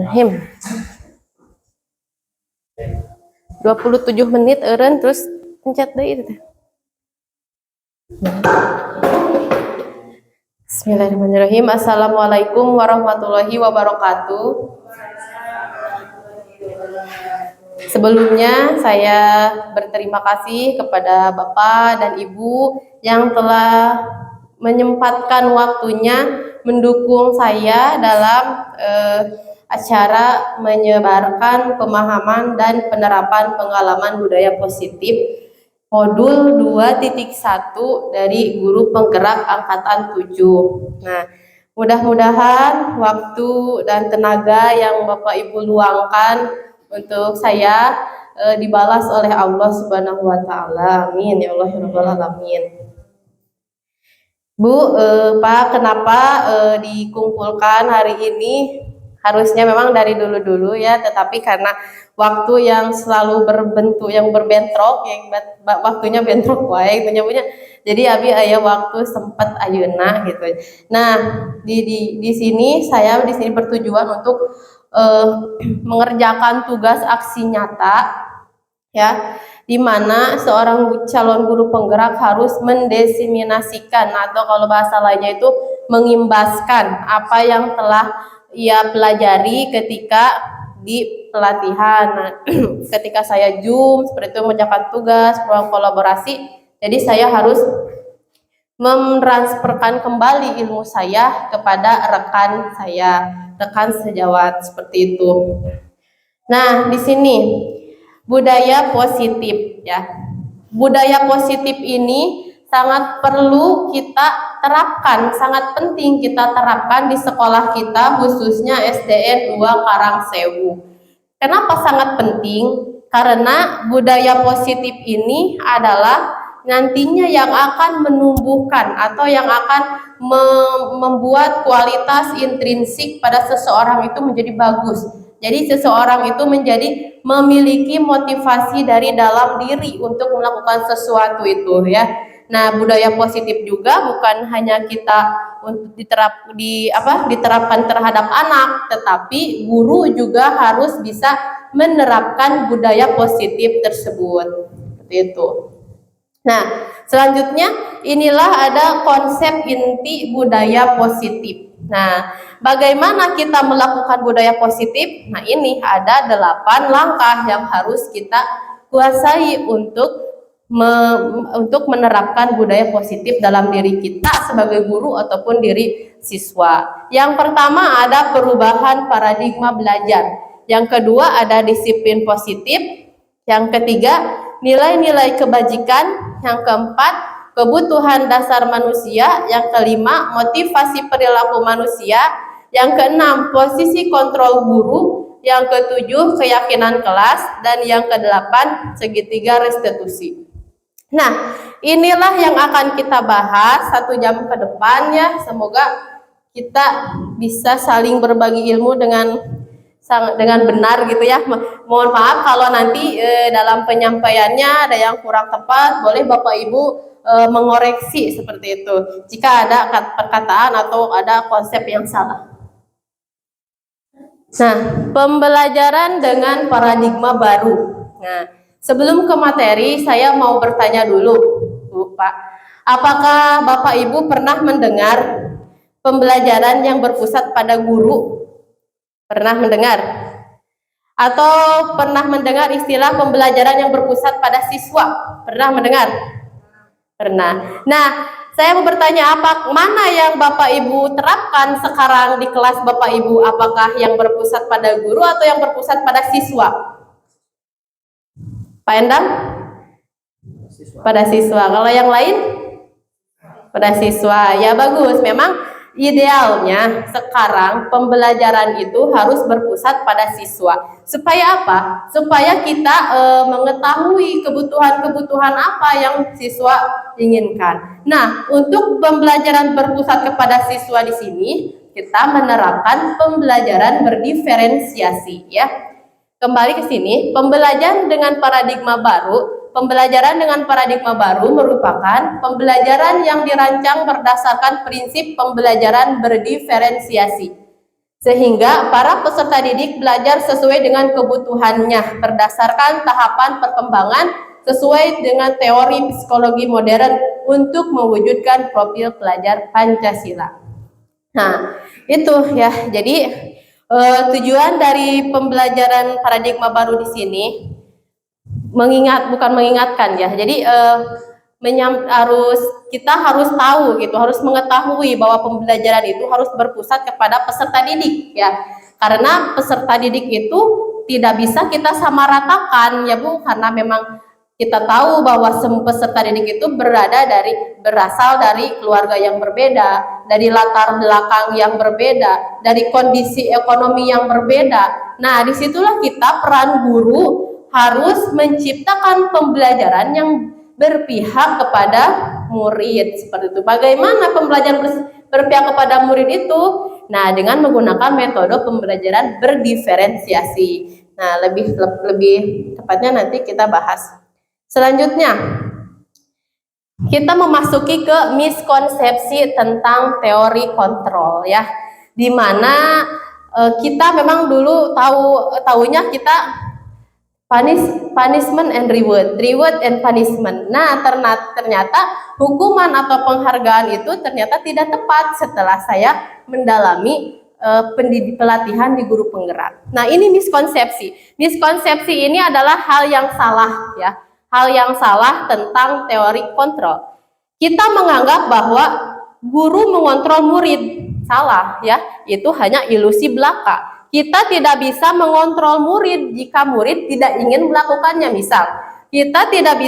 Bismillahirrahmanirrahim. 27 menit eureun terus pencet deui teh. Bismillahirrahmanirrahim. Assalamualaikum warahmatullahi wabarakatuh. Sebelumnya saya berterima kasih kepada Bapak dan Ibu yang telah menyempatkan waktunya mendukung saya dalam acara menyebarkan pemahaman dan penerapan pengalaman budaya positif modul 2.1 dari Guru Penggerak Angkatan 7. Nah, mudah-mudahan waktu dan tenaga yang Bapak Ibu luangkan untuk saya dibalas oleh Allah Subhanahu wa taala. Amin ya Allah ya rabbal alamin. Bu, Pak, kenapa dikumpulkan hari ini? Harusnya memang dari dulu-dulu ya, tetapi karena waktu yang selalu berbentuk yang berbentrok, yang waktunya bentrok wae punya. Jadi abi aya waktu sempat ayeuna gitu. Nah, di sini saya di sini bertujuan untuk mengerjakan tugas aksi nyata ya, di mana seorang calon guru penggerak harus mendesimasikan atau kalau bahasa lainnya itu mengimbaskan apa yang telah ia pelajari ketika di pelatihan. Nah, ketika saya Zoom seperti itu mengerjakan tugas, ruang kolaborasi, jadi saya harus mentransferkan kembali ilmu saya kepada rekan saya, rekan sejawat seperti itu. Nah, di sini budaya positif ya. Budaya positif ini sangat perlu kita terapkan, sangat penting kita terapkan di sekolah kita khususnya SDN 2 Karangsewu. Kenapa sangat penting? Karena budaya positif ini adalah nantinya yang akan menumbuhkan atau yang akan membuat kualitas intrinsik pada seseorang itu menjadi bagus. Jadi seseorang itu menjadi memiliki motivasi dari dalam diri untuk melakukan sesuatu itu ya. Nah, budaya positif juga bukan hanya kita untuk diterapkan terhadap anak, tetapi guru juga harus bisa menerapkan budaya positif tersebut. Seperti itu. Nah, selanjutnya inilah ada konsep inti budaya positif. Nah, bagaimana kita melakukan budaya positif? Nah, ini ada 8 langkah yang harus kita kuasai untuk menerapkan budaya positif dalam diri kita sebagai guru ataupun diri siswa. Yang pertama ada perubahan paradigma belajar. Yang kedua ada disiplin positif. Yang ketiga nilai-nilai kebajikan. Yang keempat kebutuhan dasar manusia. Yang kelima motivasi perilaku manusia. Yang keenam posisi kontrol guru. Yang ketujuh keyakinan kelas. Dan yang kedelapan segitiga restitusi. Nah, inilah yang akan kita bahas 1 jam ke depan ya. Semoga kita bisa saling berbagi ilmu dengan benar gitu ya. Mohon maaf kalau nanti dalam penyampaiannya ada yang kurang tepat, boleh Bapak Ibu mengoreksi seperti itu jika ada perkataan atau ada konsep yang salah. Nah, pembelajaran dengan paradigma baru. Nah, sebelum ke materi, saya mau bertanya dulu, Bu, Pak. Apakah Bapak Ibu pernah mendengar pembelajaran yang berpusat pada guru? Pernah mendengar? Atau pernah mendengar istilah pembelajaran yang berpusat pada siswa? Pernah mendengar? Pernah. Nah, saya mau bertanya, mana yang Bapak Ibu terapkan sekarang di kelas Bapak Ibu? Apakah yang berpusat pada guru atau yang berpusat pada siswa? Pak Endang? Pada siswa. Kalau yang lain? Pada siswa. Ya bagus. Memang idealnya sekarang pembelajaran itu harus berpusat pada siswa. Supaya apa? Supaya kita mengetahui kebutuhan-kebutuhan apa yang siswa inginkan. Nah, untuk pembelajaran berpusat kepada siswa di sini, kita menerapkan pembelajaran berdiferensiasi ya. Kembali ke sini, pembelajaran dengan paradigma baru. Pembelajaran dengan paradigma baru merupakan pembelajaran yang dirancang berdasarkan prinsip pembelajaran berdiferensiasi. sehingga para peserta didik belajar sesuai dengan kebutuhannya berdasarkan tahapan perkembangan sesuai dengan teori psikologi modern untuk mewujudkan profil pelajar Pancasila. Nah, itu ya. Jadi tujuan dari pembelajaran paradigma baru di sini bukan mengingatkan ya. Jadi kita harus tahu gitu, harus mengetahui bahwa pembelajaran itu harus berpusat kepada peserta didik ya. Karena peserta didik itu tidak bisa kita samaratakan ya Bu, karena memang kita tahu bahwa semua peserta didik itu berasal dari keluarga yang berbeda, dari latar belakang yang berbeda, dari kondisi ekonomi yang berbeda. Nah, disitulah kita peran guru harus menciptakan pembelajaran yang berpihak kepada murid seperti itu. Bagaimana pembelajaran berpihak kepada murid itu? Nah, dengan menggunakan metode pembelajaran berdiferensiasi. Nah, lebih tepatnya nanti kita bahas. Selanjutnya, kita memasuki ke miskonsepsi tentang teori kontrol ya, dimana kita memang dulu tahunya kita punishment and reward and punishment. Nah, ternyata hukuman atau penghargaan itu ternyata tidak tepat setelah saya mendalami pelatihan di guru penggerak. Nah, ini miskonsepsi. Miskonsepsi ini adalah hal yang salah ya. Hal yang salah tentang teori kontrol. Kita menganggap bahwa guru mengontrol murid. Salah ya, itu hanya ilusi belaka. Kita tidak bisa mengontrol murid jika murid tidak ingin melakukannya. Misal, kita tidak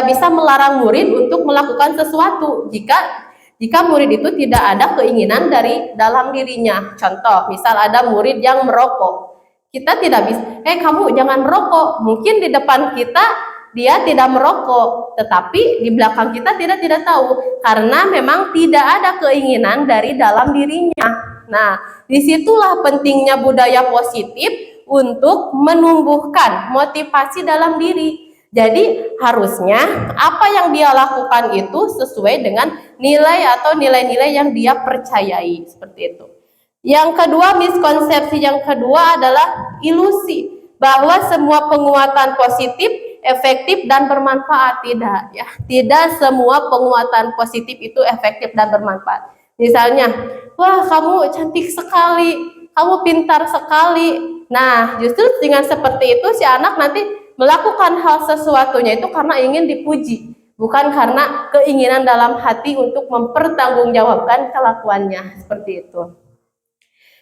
bisa melarang murid untuk melakukan sesuatu jika murid itu tidak ada keinginan dari dalam dirinya. Contoh, misal ada murid yang merokok. Kita tidak bisa, kamu jangan merokok. Mungkin di depan kita dia tidak merokok, tetapi di belakang kita tidak tahu karena memang tidak ada keinginan dari dalam dirinya. Nah, disitulah pentingnya budaya positif untuk menumbuhkan motivasi dalam diri. Jadi harusnya apa yang dia lakukan itu sesuai dengan nilai atau nilai-nilai yang dia percayai, seperti itu. Yang kedua, miskonsepsi yang kedua adalah ilusi bahwa semua penguatan positif efektif dan bermanfaat. Tidak ya, tidak semua penguatan positif itu efektif dan bermanfaat. Misalnya, wah kamu cantik sekali, kamu pintar sekali. Nah, justru dengan seperti itu si anak nanti melakukan hal sesuatunya itu karena ingin dipuji, bukan karena keinginan dalam hati untuk mempertanggungjawabkan kelakuannya, seperti itu.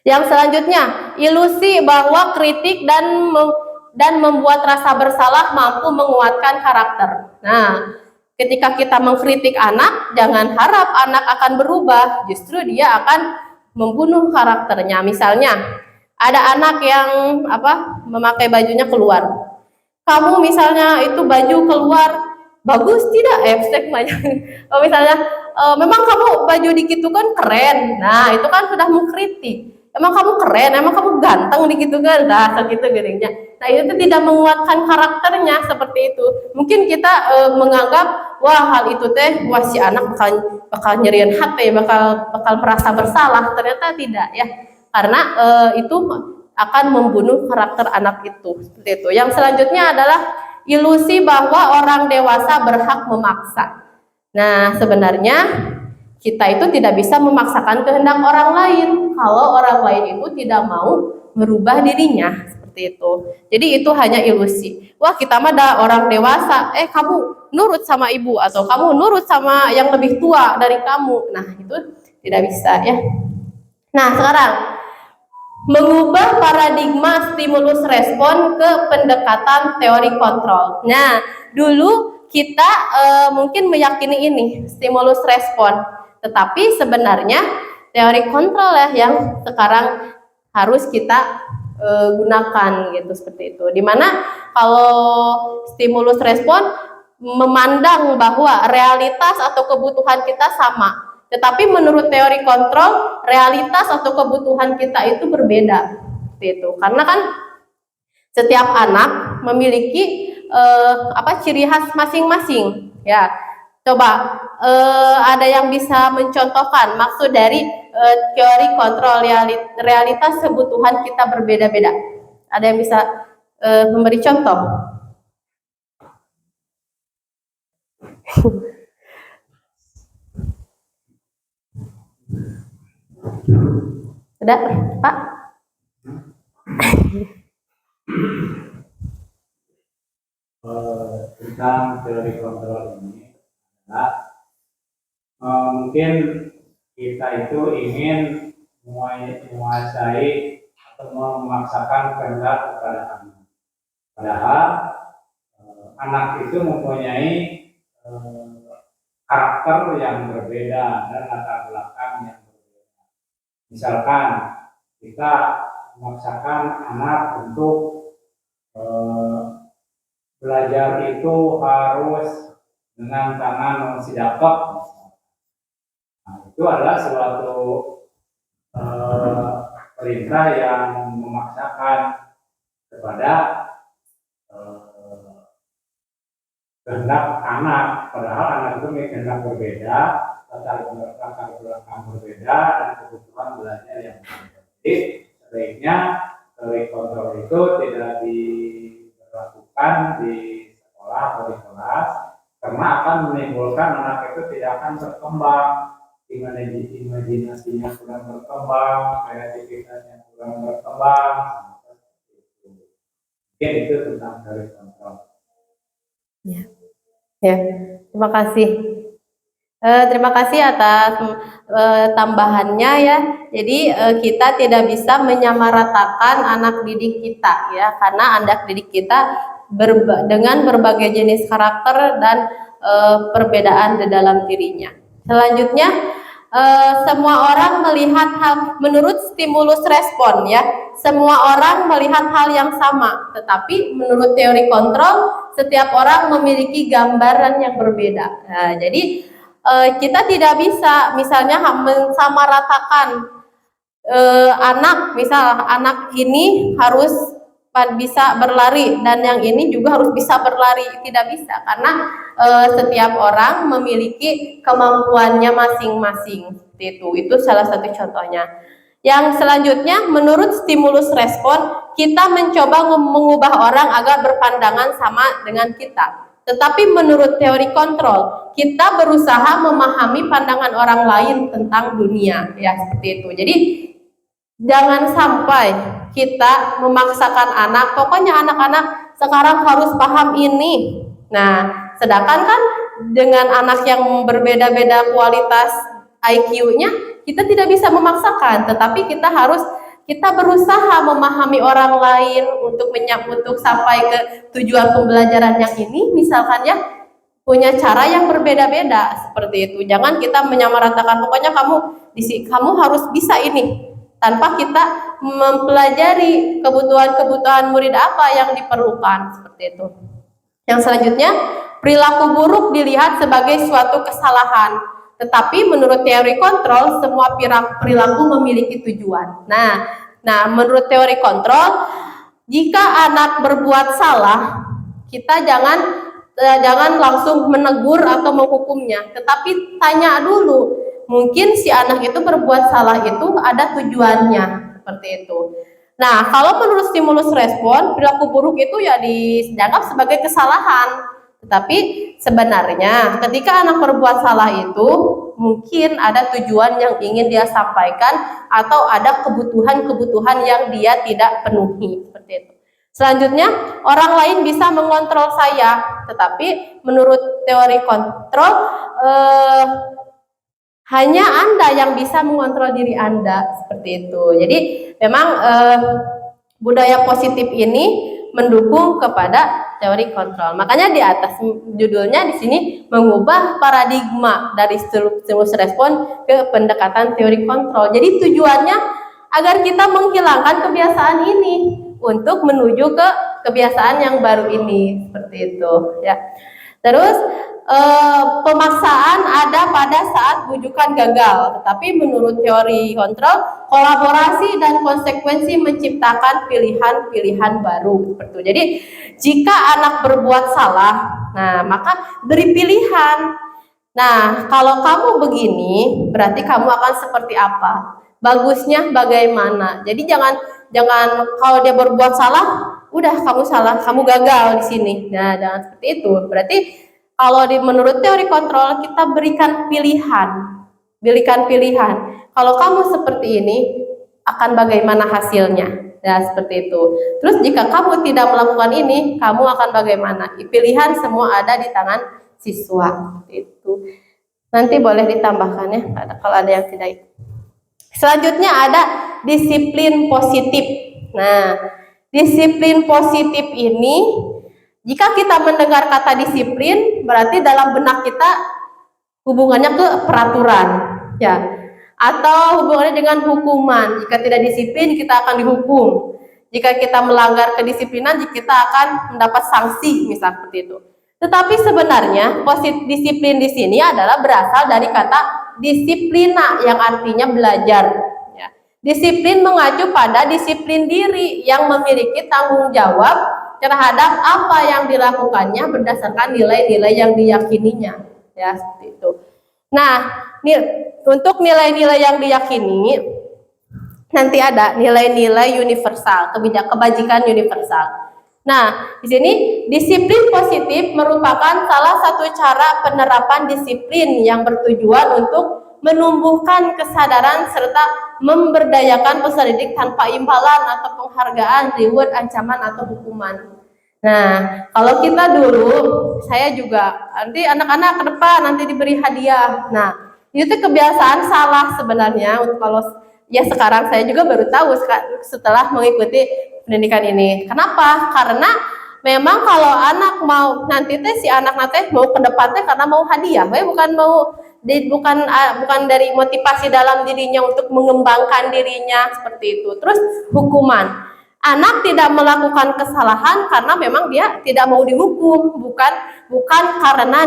Yang selanjutnya, ilusi bahwa kritik dan membuat rasa bersalah mampu menguatkan karakter. Nah, ketika kita mengkritik anak, jangan harap anak akan berubah, justru dia akan membunuh karakternya. Misalnya, ada anak yang memakai bajunya keluar. Kamu misalnya itu baju keluar bagus tidak? Efek banyak. Misalnya, memang kamu baju dikit itu kan keren. Nah, itu kan sudah mengkritik. Emang kamu keren, emang kamu ganteng gitu kan, nah segitu geringnya. Nah, itu tidak menguatkan karakternya, seperti itu. Mungkin kita menganggap wah hal itu wah si anak bakal nyerian hati, bakal merasa bersalah. Ternyata tidak ya, karena itu akan membunuh karakter anak itu, seperti itu. Yang selanjutnya adalah ilusi bahwa orang dewasa berhak memaksa. Nah, sebenarnya kita itu tidak bisa memaksakan kehendak orang lain kalau orang lain itu tidak mau merubah dirinya, seperti itu. Jadi itu hanya ilusi. Wah, kita mah ada orang dewasa, kamu nurut sama ibu atau kamu nurut sama yang lebih tua dari kamu. Nah, itu tidak bisa ya. Nah, sekarang mengubah paradigma stimulus respon ke pendekatan teori kontrol. Nah, dulu kita mungkin meyakini ini stimulus respon. Tetapi sebenarnya teori kontrol ya yang sekarang harus kita gunakan gitu, seperti itu. Dimana kalau stimulus respon memandang bahwa realitas atau kebutuhan kita sama, tetapi menurut teori kontrol realitas atau kebutuhan kita itu berbeda, seperti itu. Karena kan setiap anak memiliki ciri khas masing-masing ya. Coba ada yang bisa mencontohkan maksud dari teori kontrol realitas kebutuhan kita berbeda-beda. Ada yang bisa memberi contoh? Ada, Pak? Tentang teori kontrol ini adalah mungkin kita itu ingin menguasai atau memaksakan kehendak kepada anak. Padahal anak itu mempunyai karakter yang berbeda dan latar belakang yang berbeda. Misalkan kita memaksakan anak untuk belajar itu harus dengan tangan sidapak. Nah, itu adalah suatu perintah yang memaksakan kepada kehendak anak, padahal anak itu memiliki kehendak berbeda, latar belakang berbeda, dan kebutuhan belajar yang berbeda. Jadi sebaiknya teori kontrol itu tidak diberlakukan di sekolah atau di kelas, karena akan menimbulkan anak itu tidak akan berkembang, imajinasinya kurang berkembang, kreativitasnya kurang berkembang. Mungkin itu tentang teori kontrol. Ya, terima kasih. Terima kasih atas tambahannya ya. Jadi kita tidak bisa menyamaratakan anak didik kita ya, karena anak didik kita dengan berbagai jenis karakter dan perbedaan di dalam dirinya. Selanjutnya, semua orang melihat hal menurut stimulus respon ya. Semua orang melihat hal yang sama, tetapi menurut teori kontrol setiap orang memiliki gambaran yang berbeda. Nah, jadi kita tidak bisa misalnya mensamaratakan anak, misal anak ini harus bisa berlari dan yang ini juga harus bisa berlari, tidak bisa karena setiap orang memiliki kemampuannya masing-masing. Itu salah satu contohnya. Yang selanjutnya, menurut stimulus respon, kita mencoba mengubah orang agar berpandangan sama dengan kita. Tetapi menurut teori kontrol, kita berusaha memahami pandangan orang lain tentang dunia, ya seperti itu. Jadi jangan sampai kita memaksakan anak, pokoknya anak-anak sekarang harus paham ini. Nah, sedangkan kan dengan anak yang berbeda-beda kualitas IQ-nya, kita tidak bisa memaksakan, tetapi kita berusaha memahami orang lain untuk sampai ke tujuan pembelajaran yang ini, misalkan ya punya cara yang berbeda-beda seperti itu. Jangan kita menyamaratakan pokoknya kamu harus bisa ini, tanpa kita mempelajari kebutuhan murid apa yang diperlukan seperti itu. Yang selanjutnya, perilaku buruk dilihat sebagai suatu kesalahan. Tetapi menurut teori kontrol, semua perilaku memiliki tujuan. Nah, menurut teori kontrol, jika anak berbuat salah, kita jangan langsung menegur atau menghukumnya, tetapi tanya dulu. Mungkin si anak itu berbuat salah itu ada tujuannya, seperti itu. Nah, kalau menurut stimulus respon, perilaku buruk itu ya dianggap sebagai kesalahan. Tetapi sebenarnya ketika anak berbuat salah itu mungkin ada tujuan yang ingin dia sampaikan atau ada kebutuhan yang dia tidak penuhi, seperti itu. Selanjutnya, orang lain bisa mengontrol saya, tetapi menurut teori kontrol hanya Anda yang bisa mengontrol diri Anda, seperti itu. Jadi memang budaya positif ini mendukung kepada teori kontrol. Makanya di atas judulnya di sini mengubah paradigma dari stimulus respon ke pendekatan teori kontrol. Jadi tujuannya agar kita menghilangkan kebiasaan ini untuk menuju ke kebiasaan yang baru ini, seperti itu ya. Terus pemaksaan ada pada saat bujukan gagal, tetapi menurut teori kontrol, kolaborasi dan konsekuensi menciptakan pilihan-pilihan baru. Seperti itu. Jadi jika anak berbuat salah, nah maka beri pilihan. Nah, kalau kamu begini, berarti kamu akan seperti apa? Bagusnya bagaimana? Jadi jangan kalau dia berbuat salah, udah kamu salah, kamu gagal di sini. Nah, jangan seperti itu. Berarti kalau menurut teori kontrol kita berikan pilihan. Kalau kamu seperti ini, akan bagaimana hasilnya? Nah, seperti itu. Terus jika kamu tidak melakukan ini, kamu akan bagaimana? Pilihan semua ada di tangan siswa. Itu. Nanti boleh ditambahkan ya, kalau ada yang tidak. Selanjutnya ada disiplin positif. Nah, disiplin positif ini, jika kita mendengar kata disiplin, berarti dalam benak kita hubungannya ke peraturan, ya, atau hubungannya dengan hukuman. Jika tidak disiplin, kita akan dihukum. Jika kita melanggar kedisiplinan, kita akan mendapat sanksi, misal seperti itu. Tetapi sebenarnya disiplin di sini adalah berasal dari kata disiplina yang artinya belajar. Ya. Disiplin mengacu pada disiplin diri yang memiliki tanggung jawab terhadap apa yang dilakukannya berdasarkan nilai-nilai yang diyakininya. Ya, seperti itu. Nah, untuk nilai-nilai yang diyakini nanti ada nilai-nilai universal, kebajikan universal. Nah, di sini disiplin positif merupakan salah satu cara penerapan disiplin yang bertujuan untuk menumbuhkan kesadaran serta memberdayakan peserta didik tanpa imbalan atau penghargaan, reward, ancaman atau hukuman. Nah, kalau kita dulu, saya juga nanti anak-anak ke depan nanti diberi hadiah. Nah, itu kebiasaan salah sebenarnya. Kalau ya sekarang saya juga baru tahu setelah mengikuti pendidikan ini. Kenapa? Karena memang kalau anak mau nanti si anak nanti mau ke depannya karena mau hadiah, bukan dari motivasi dalam dirinya untuk mengembangkan dirinya seperti itu. Terus hukuman. Anak tidak melakukan kesalahan karena memang dia tidak mau dihukum, bukan karena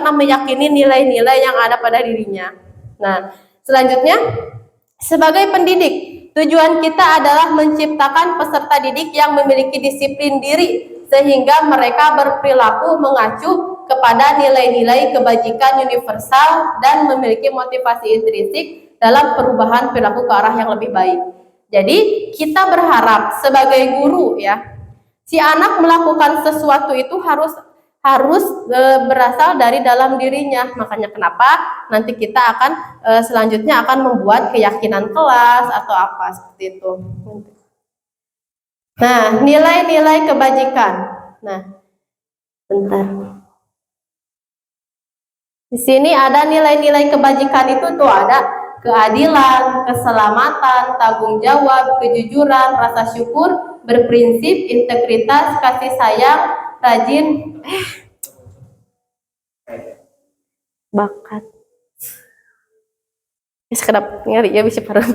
meyakini nilai-nilai yang ada pada dirinya. Nah, selanjutnya sebagai pendidik, tujuan kita adalah menciptakan peserta didik yang memiliki disiplin diri sehingga mereka berperilaku mengacu kepada nilai-nilai kebajikan universal dan memiliki motivasi intrinsik dalam perubahan perilaku ke arah yang lebih baik. Jadi kita berharap sebagai guru ya, si anak melakukan sesuatu itu harus berasal dari dalam dirinya. Makanya kenapa nanti kita akan selanjutnya akan membuat keyakinan kelas atau apa seperti itu. Nah, nilai-nilai kebajikan. Nah, bentar. Di sini ada nilai-nilai kebajikan itu tuh ada keadilan, keselamatan, tanggung jawab, kejujuran, rasa syukur, berprinsip, integritas, kasih sayang, rajin, bakat. Sekedap nyari ya bisa parah.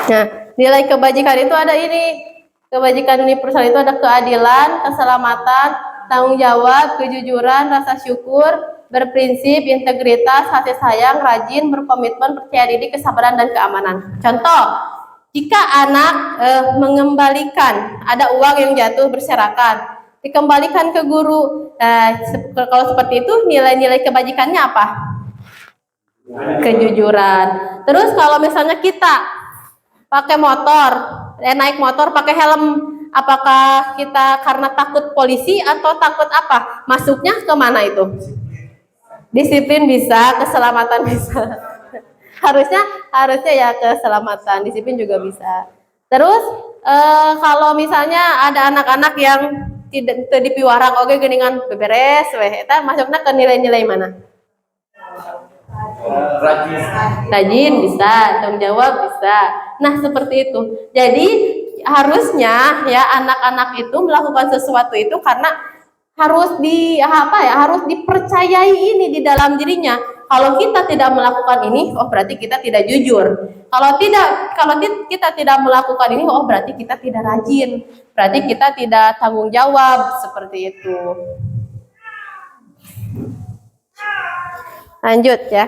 Nah, nilai kebajikan itu ada ini. Kebajikan universal itu ada keadilan, keselamatan, tanggung jawab, kejujuran, rasa syukur, berprinsip, integritas, kasih sayang, rajin, berkomitmen, percaya diri, kesabaran, dan keamanan. Contoh, jika anak mengembalikan, ada uang yang jatuh berserakan, dikembalikan ke guru. Kalau seperti itu, nilai-nilai kebajikannya apa? Kejujuran. Terus kalau misalnya kita pakai motor, naik motor pakai helm, apakah kita karena takut polisi atau takut apa? Masuknya ke mana itu? Disiplin bisa, keselamatan bisa. harusnya ya keselamatan, disiplin juga bisa. Terus kalau misalnya ada anak-anak yang tidak dipiwarang oke geningan beberes eta masuknya ke nilai-nilai mana? Rajin bisa, tanggung jawab bisa. Nah, seperti itu. Jadi harusnya ya anak-anak itu melakukan sesuatu itu karena harus harus dipercayai ini di dalam dirinya. Kalau kita tidak melakukan ini, oh berarti kita tidak jujur. Kalau kita tidak melakukan ini, oh berarti kita tidak rajin. Berarti kita tidak tanggung jawab seperti itu. Lanjut ya.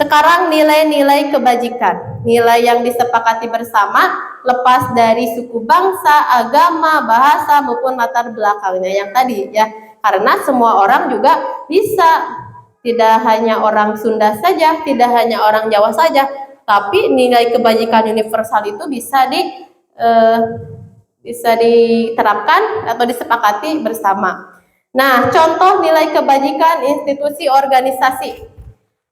Sekarang nilai-nilai kebajikan, nilai yang disepakati bersama lepas dari suku bangsa, agama, bahasa maupun latar belakangnya yang tadi ya. Karena semua orang juga bisa, tidak hanya orang Sunda saja, tidak hanya orang Jawa saja, tapi nilai kebajikan universal itu bisa diterapkan atau disepakati bersama. Nah, contoh nilai kebajikan institusi organisasi.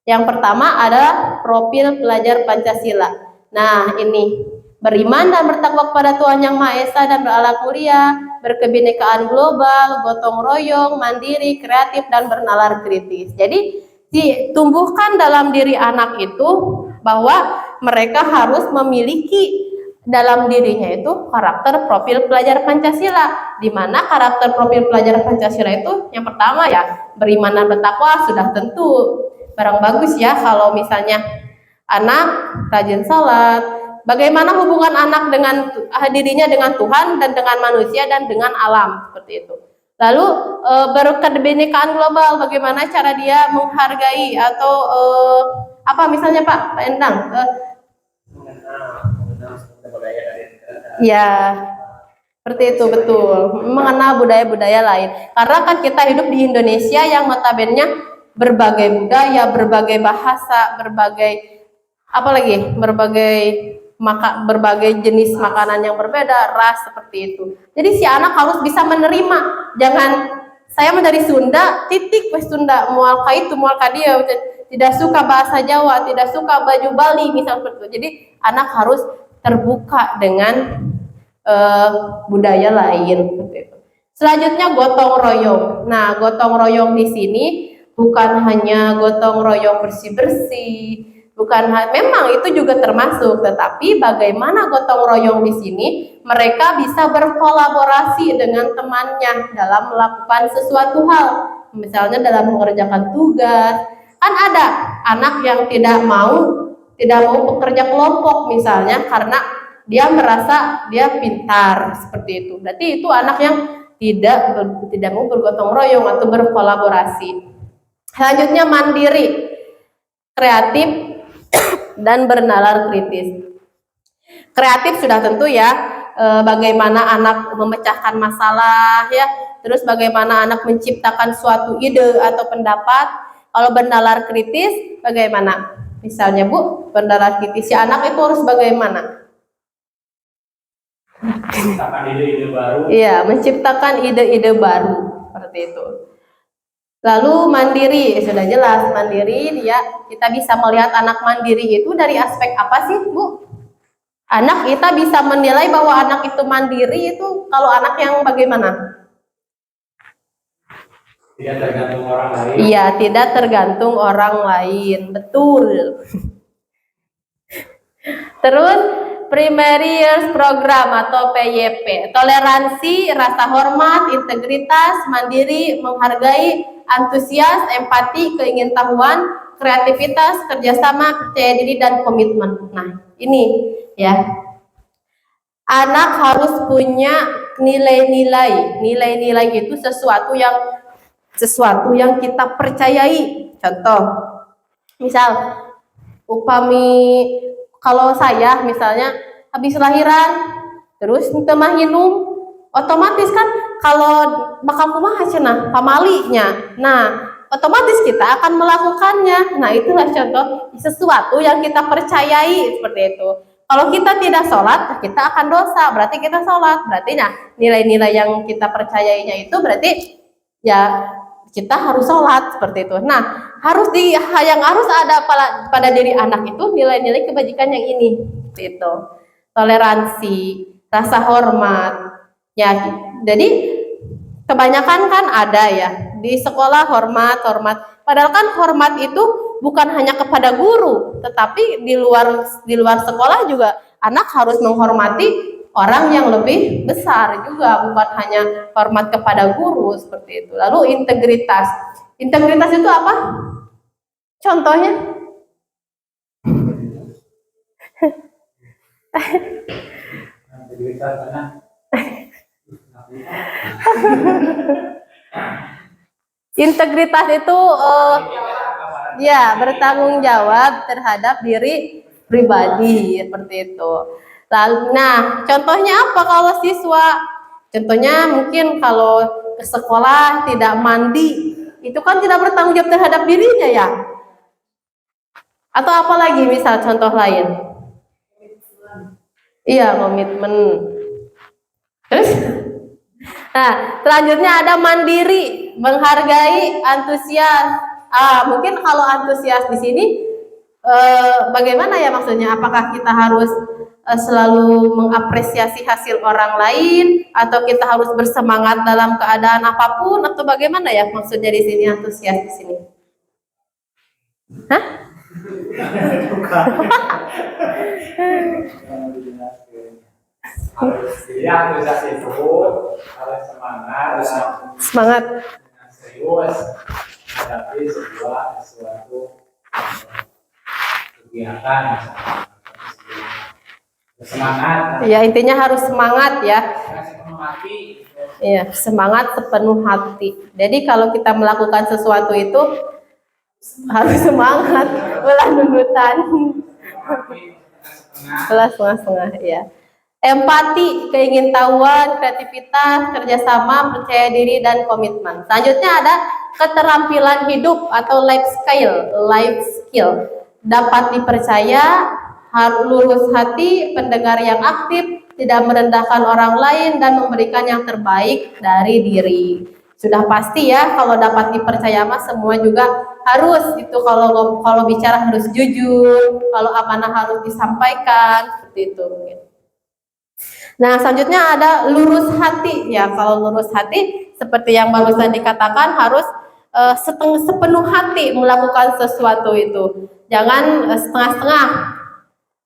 Yang pertama adalah profil pelajar Pancasila. Nah, ini beriman dan bertakwa kepada Tuhan Yang Maha Esa dan berakhlak mulia, berkebinekaan global, gotong royong, mandiri, kreatif, dan bernalar kritis. Jadi, ditumbuhkan dalam diri anak itu bahwa mereka harus memiliki dalam dirinya itu karakter profil pelajar Pancasila, di mana karakter profil pelajar Pancasila itu yang pertama ya beriman dan bertakwa, sudah tentu barang bagus ya kalau misalnya anak rajin sholat. Bagaimana hubungan anak dengan dirinya dengan Tuhan dan dengan manusia dan dengan alam, seperti itu. Lalu berkebinekaan global, bagaimana cara dia menghargai atau apa misalnya Pak Endang? Ya, seperti itu, betul. Mengenal budaya-budaya lain. Karena kan kita hidup di Indonesia yang notabene berbagai budaya, berbagai bahasa, berbagai jenis makanan yang berbeda, ras, seperti itu. Jadi si anak harus bisa menerima. Jangan saya dari Sunda, titik wes Sunda, mual ka itu, mual ka dia, tidak suka bahasa Jawa, tidak suka baju Bali, misalnya seperti itu. Jadi anak harus terbuka dengan budaya lain. Selanjutnya gotong royong. Nah, gotong royong di sini bukan hanya gotong royong bersih-bersih, memang itu juga termasuk, tetapi bagaimana gotong royong di sini mereka bisa berkolaborasi dengan temannya dalam melakukan sesuatu hal, misalnya dalam mengerjakan tugas. Kan ada anak yang tidak mau bekerja kelompok misalnya karena dia merasa dia pintar, seperti itu. Berarti itu anak yang tidak mau bergotong royong atau berkolaborasi. Selanjutnya mandiri, kreatif, dan bernalar kritis. Kreatif sudah tentu ya, bagaimana anak memecahkan masalah ya, terus bagaimana anak menciptakan suatu ide atau pendapat. Kalau bernalar kritis bagaimana? Misalnya Bu, bernalar kritis si anak itu harus bagaimana? Menciptakan ide-ide baru. Iya, menciptakan ide-ide baru, seperti itu. Lalu mandiri, sudah jelas mandiri dia, kita bisa melihat anak mandiri itu dari aspek apa sih Bu? Anak kita bisa menilai bahwa anak itu mandiri itu kalau anak yang bagaimana? Tidak tergantung orang lain. Iya, tidak tergantung orang lain, betul. Terus Primary Years Program atau PYP, toleransi, rasa hormat, integritas, mandiri, menghargai, antusias, empati, keingintahuan, kreativitas, kerjasama, percaya diri, dan komitmen. Nah, ini ya, anak harus punya nilai-nilai. Nilai-nilai itu sesuatu yang kita percayai. Contoh, misal upami kalau saya misalnya habis lahiran terus temah minum, otomatis kan kalau bakal kumaha cenah pamalinya. Nah, otomatis kita akan melakukannya. Nah, itulah contoh sesuatu yang kita percayai, seperti itu. Kalau kita tidak sholat, kita akan dosa. Berarti kita sholat. Berarti nah nilai-nilai yang kita percayainya itu berarti ya kita harus sholat, seperti itu. Nah, yang harus ada pada diri anak itu nilai-nilai kebajikan yang ini, itu toleransi, rasa hormat. Ya, jadi kebanyakan kan ada ya di sekolah hormat. Padahal kan hormat itu bukan hanya kepada guru, tetapi di luar sekolah juga anak harus menghormati orang yang lebih besar juga, bukan hanya hormat kepada guru, seperti itu. Lalu integritas. Integritas itu apa? Contohnya? Integritas itu ya bertanggung jawab terhadap diri pribadi, seperti itu. Lalu, nah, contohnya apa kalau siswa? Contohnya mungkin kalau ke sekolah tidak mandi, itu kan tidak bertanggung jawab terhadap dirinya ya. Atau apalagi misal contoh lain? Iya, komitmen. Terus, nah, selanjutnya ada mandiri, menghargai, antusias. Mungkin kalau antusias di sini bagaimana ya maksudnya? Apakah kita harus selalu mengapresiasi hasil orang lain, atau kita harus bersemangat dalam keadaan apapun, atau bagaimana ya maksudnya di sini antusias di sini? Hah? Ya, antusias itu harus semangat, Semangat. dengan serius menghadapi sesuatu kegiatan, semangat. Ya, intinya harus semangat ya. Sepenuh hati. Iya, semangat sepenuh hati. Jadi kalau kita melakukan sesuatu itu harus semangat, ulah nunutan. Ulah setengah-setengah ya. Empati, keingintahuan, kreativitas, kerjasama, percaya diri, dan komitmen. Selanjutnya ada keterampilan hidup atau life skill. Dapat dipercaya, harus lurus hati, pendengar yang aktif, tidak merendahkan orang lain, dan memberikan yang terbaik dari diri. Sudah pasti ya, kalau dapat dipercaya mah semua juga harus itu. Kalau bicara harus jujur, kalau amanah harus disampaikan, seperti itu mungkin. Nah, selanjutnya ada lurus hati ya. Kalau lurus hati seperti yang barusan dikatakan, harus sepenuh hati melakukan sesuatu itu. Jangan setengah-setengah.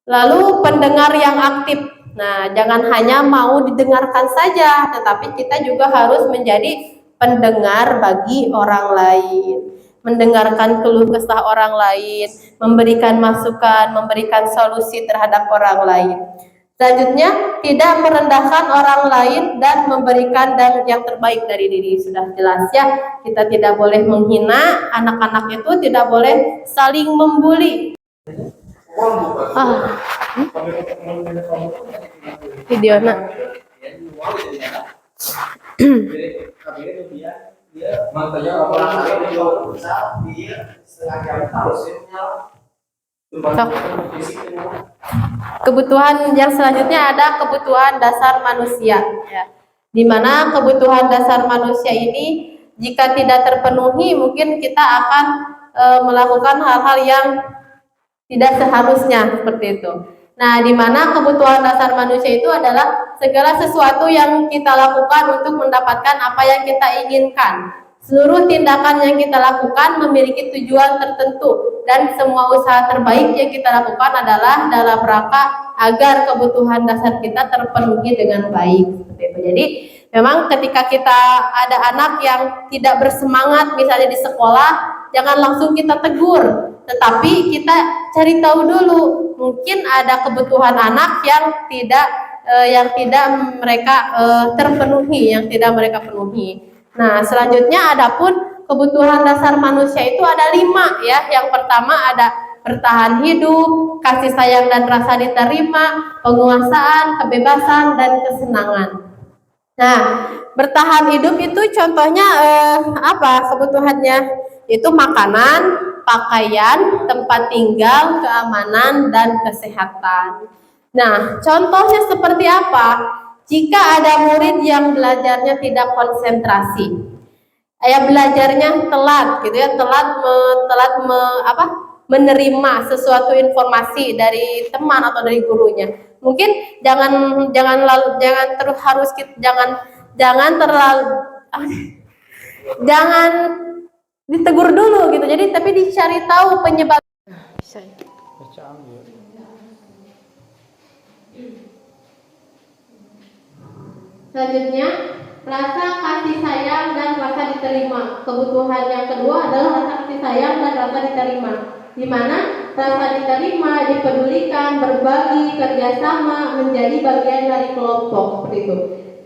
Lalu pendengar yang aktif. Nah, jangan hanya mau didengarkan saja, tetapi kita juga harus menjadi pendengar bagi orang lain. Mendengarkan keluh kesah orang lain, memberikan masukan, memberikan solusi terhadap orang lain. Selanjutnya, tidak merendahkan orang lain dan memberikan yang terbaik dari diri. Sudah jelas ya, kita tidak boleh menghina, anak-anak itu tidak boleh saling membuli. Video nak. Kebutuhan yang selanjutnya ada kebutuhan dasar manusia ya. Di mana kebutuhan dasar manusia ini jika tidak terpenuhi, mungkin kita akan melakukan hal-hal yang tidak seharusnya seperti itu. Nah, di mana kebutuhan dasar manusia itu adalah segala sesuatu yang kita lakukan untuk mendapatkan apa yang kita inginkan. Seluruh tindakan yang kita lakukan memiliki tujuan tertentu, dan semua usaha terbaik yang kita lakukan adalah dalam rangka agar kebutuhan dasar kita terpenuhi dengan baik. Seperti itu. Jadi memang ketika kita ada anak yang tidak bersemangat misalnya di sekolah, jangan langsung kita tegur, tetapi kita cari tahu dulu. Mungkin ada kebutuhan anak yang tidak mereka terpenuhi, yang tidak mereka penuhi. Nah, selanjutnya adapun kebutuhan dasar manusia itu ada 5 ya. Yang pertama ada bertahan hidup, kasih sayang dan rasa diterima, penguasaan, kebebasan, dan kesenangan. Nah, bertahan hidup itu contohnya apa kebutuhannya? Itu makanan, pakaian, tempat tinggal, keamanan, dan kesehatan. Nah, contohnya seperti apa? Jika ada murid yang belajarnya tidak konsentrasi, belajarnya telat gitu ya, menerima sesuatu informasi dari teman atau dari gurunya. Mungkin jangan ditegur dulu gitu. Jadi tapi dicari tahu penyebab. Selanjutnya, rasa kasih sayang dan rasa diterima. Kebutuhan yang kedua adalah rasa kasih sayang dan rasa diterima, di mana rasa diterima, dipedulikan, berbagi, kerjasama, menjadi bagian dari kelompok seperti itu.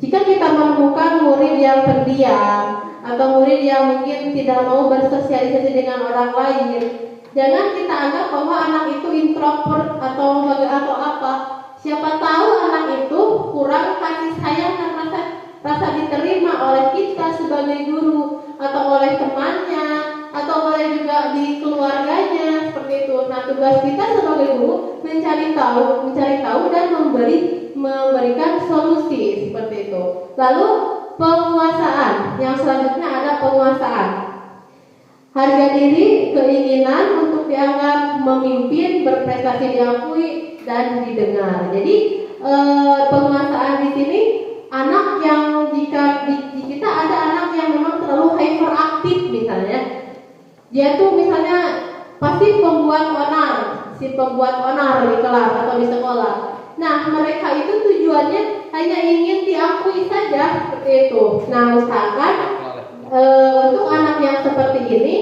Jika kita menemukan murid yang pendiam atau murid yang mungkin tidak mau bersosialisasi dengan orang lain, jangan kita anggap bahwa anak itu introvert atau apa. Siapa tahu anak itu kurang kasih sayang dan rasa diterima oleh kita sebagai guru, atau oleh temannya, atau oleh juga di keluarganya, seperti itu. Nah, tugas kita sebagai guru mencari tahu dan memberikan solusi, seperti itu. Lalu penguasaan, yang selanjutnya ada penguasaan. Harga diri, keinginan untuk dianggap memimpin, berprestasi diakui dan didengar. Jadi penguasaan di sini anak yang jika di kita ada anak yang memang terlalu hyperaktif misalnya, dia tuh misalnya pasti si pembuat onar di kelas atau di sekolah. Nah, mereka itu tujuannya hanya ingin diakui saja, seperti itu. Nah, usahakan untuk anak yang seperti ini,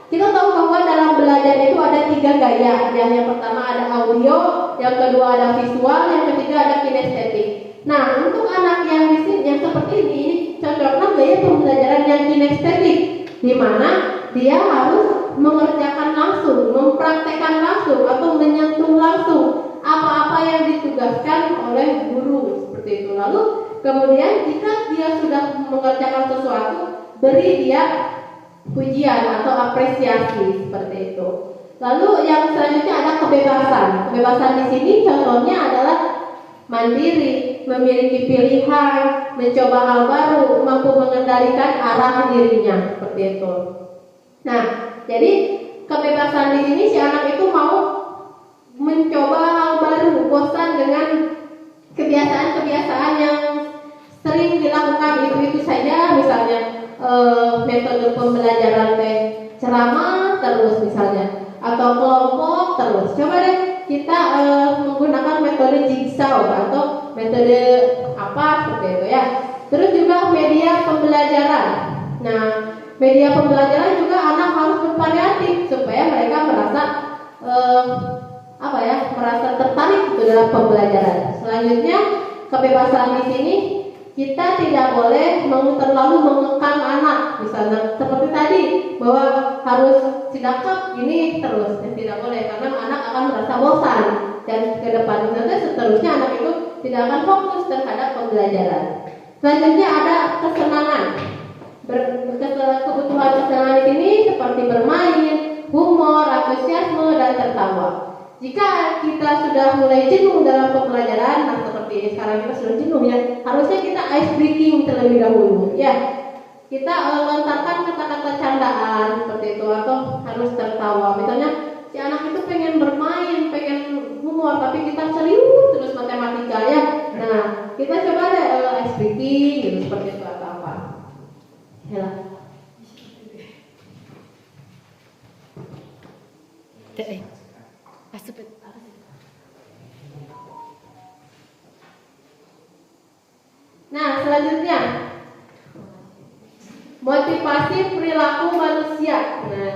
kita tahu bahwa dalam belajar itu ada 3 gaya. Yang pertama ada audio, yang kedua ada visual, yang ketiga ada kinestetik. Nah, untuk anak yang di sini yang seperti ini cocoknya gaya pembelajaran yang kinestetik, di mana dia harus mengerjakan langsung, mempraktekkan langsung, atau menyentuh langsung apa-apa yang ditugaskan oleh guru, seperti itu. Lalu kemudian jika dia sudah mengerjakan sesuatu, beri dia pujian atau apresiasi, seperti itu. Lalu yang selanjutnya ada kebebasan. Kebebasan di sini contohnya adalah mandiri, memiliki pilihan, mencoba hal baru, mampu mengendalikan arah dirinya, seperti itu. Nah, jadi kebebasan di sini si anak itu mau mencoba hal baru, bosan dengan kebiasaan-kebiasaan yang sering dilakukan itu saja, misalnya metode pembelajaran ceramah terus misalnya, atau kelompok terus. Coba deh kita menggunakan metode jigsaw atau metode apa, seperti itu ya. Terus juga media pembelajaran. Nah, media pembelajaran juga anak harus bervariatif supaya mereka merasa merasa tertarik itu dalam pembelajaran. Selanjutnya, kebebasan di sini kita tidak boleh terlalu mengekang anak. Misalnya seperti tadi bahwa harus sidakap ini terus, tidak boleh, karena anak akan merasa bosan dan ke depan nanti seterusnya anak itu tidak akan fokus terhadap pembelajaran. Selanjutnya ada kesenangan. Kebutuhan kesenangan di sini seperti bermain, humor, antusiasme, dan tertawa. Jika kita sudah mulai jenuh dalam pembelajaran, nah seperti sekarang kita sudah jenuh ya, harusnya kita ice breaking terlebih dahulu ya. Kita lontarkan kata-kata candaan seperti itu, atau harus tertawa. Misalnya si anak itu pengen bermain, pengen humor, tapi kita serius terus matematika ya. Nah, kita coba deh ice breaking gitu, seperti itu atau apa. Ya. Nah, selanjutnya motivasi perilaku manusia. Nah,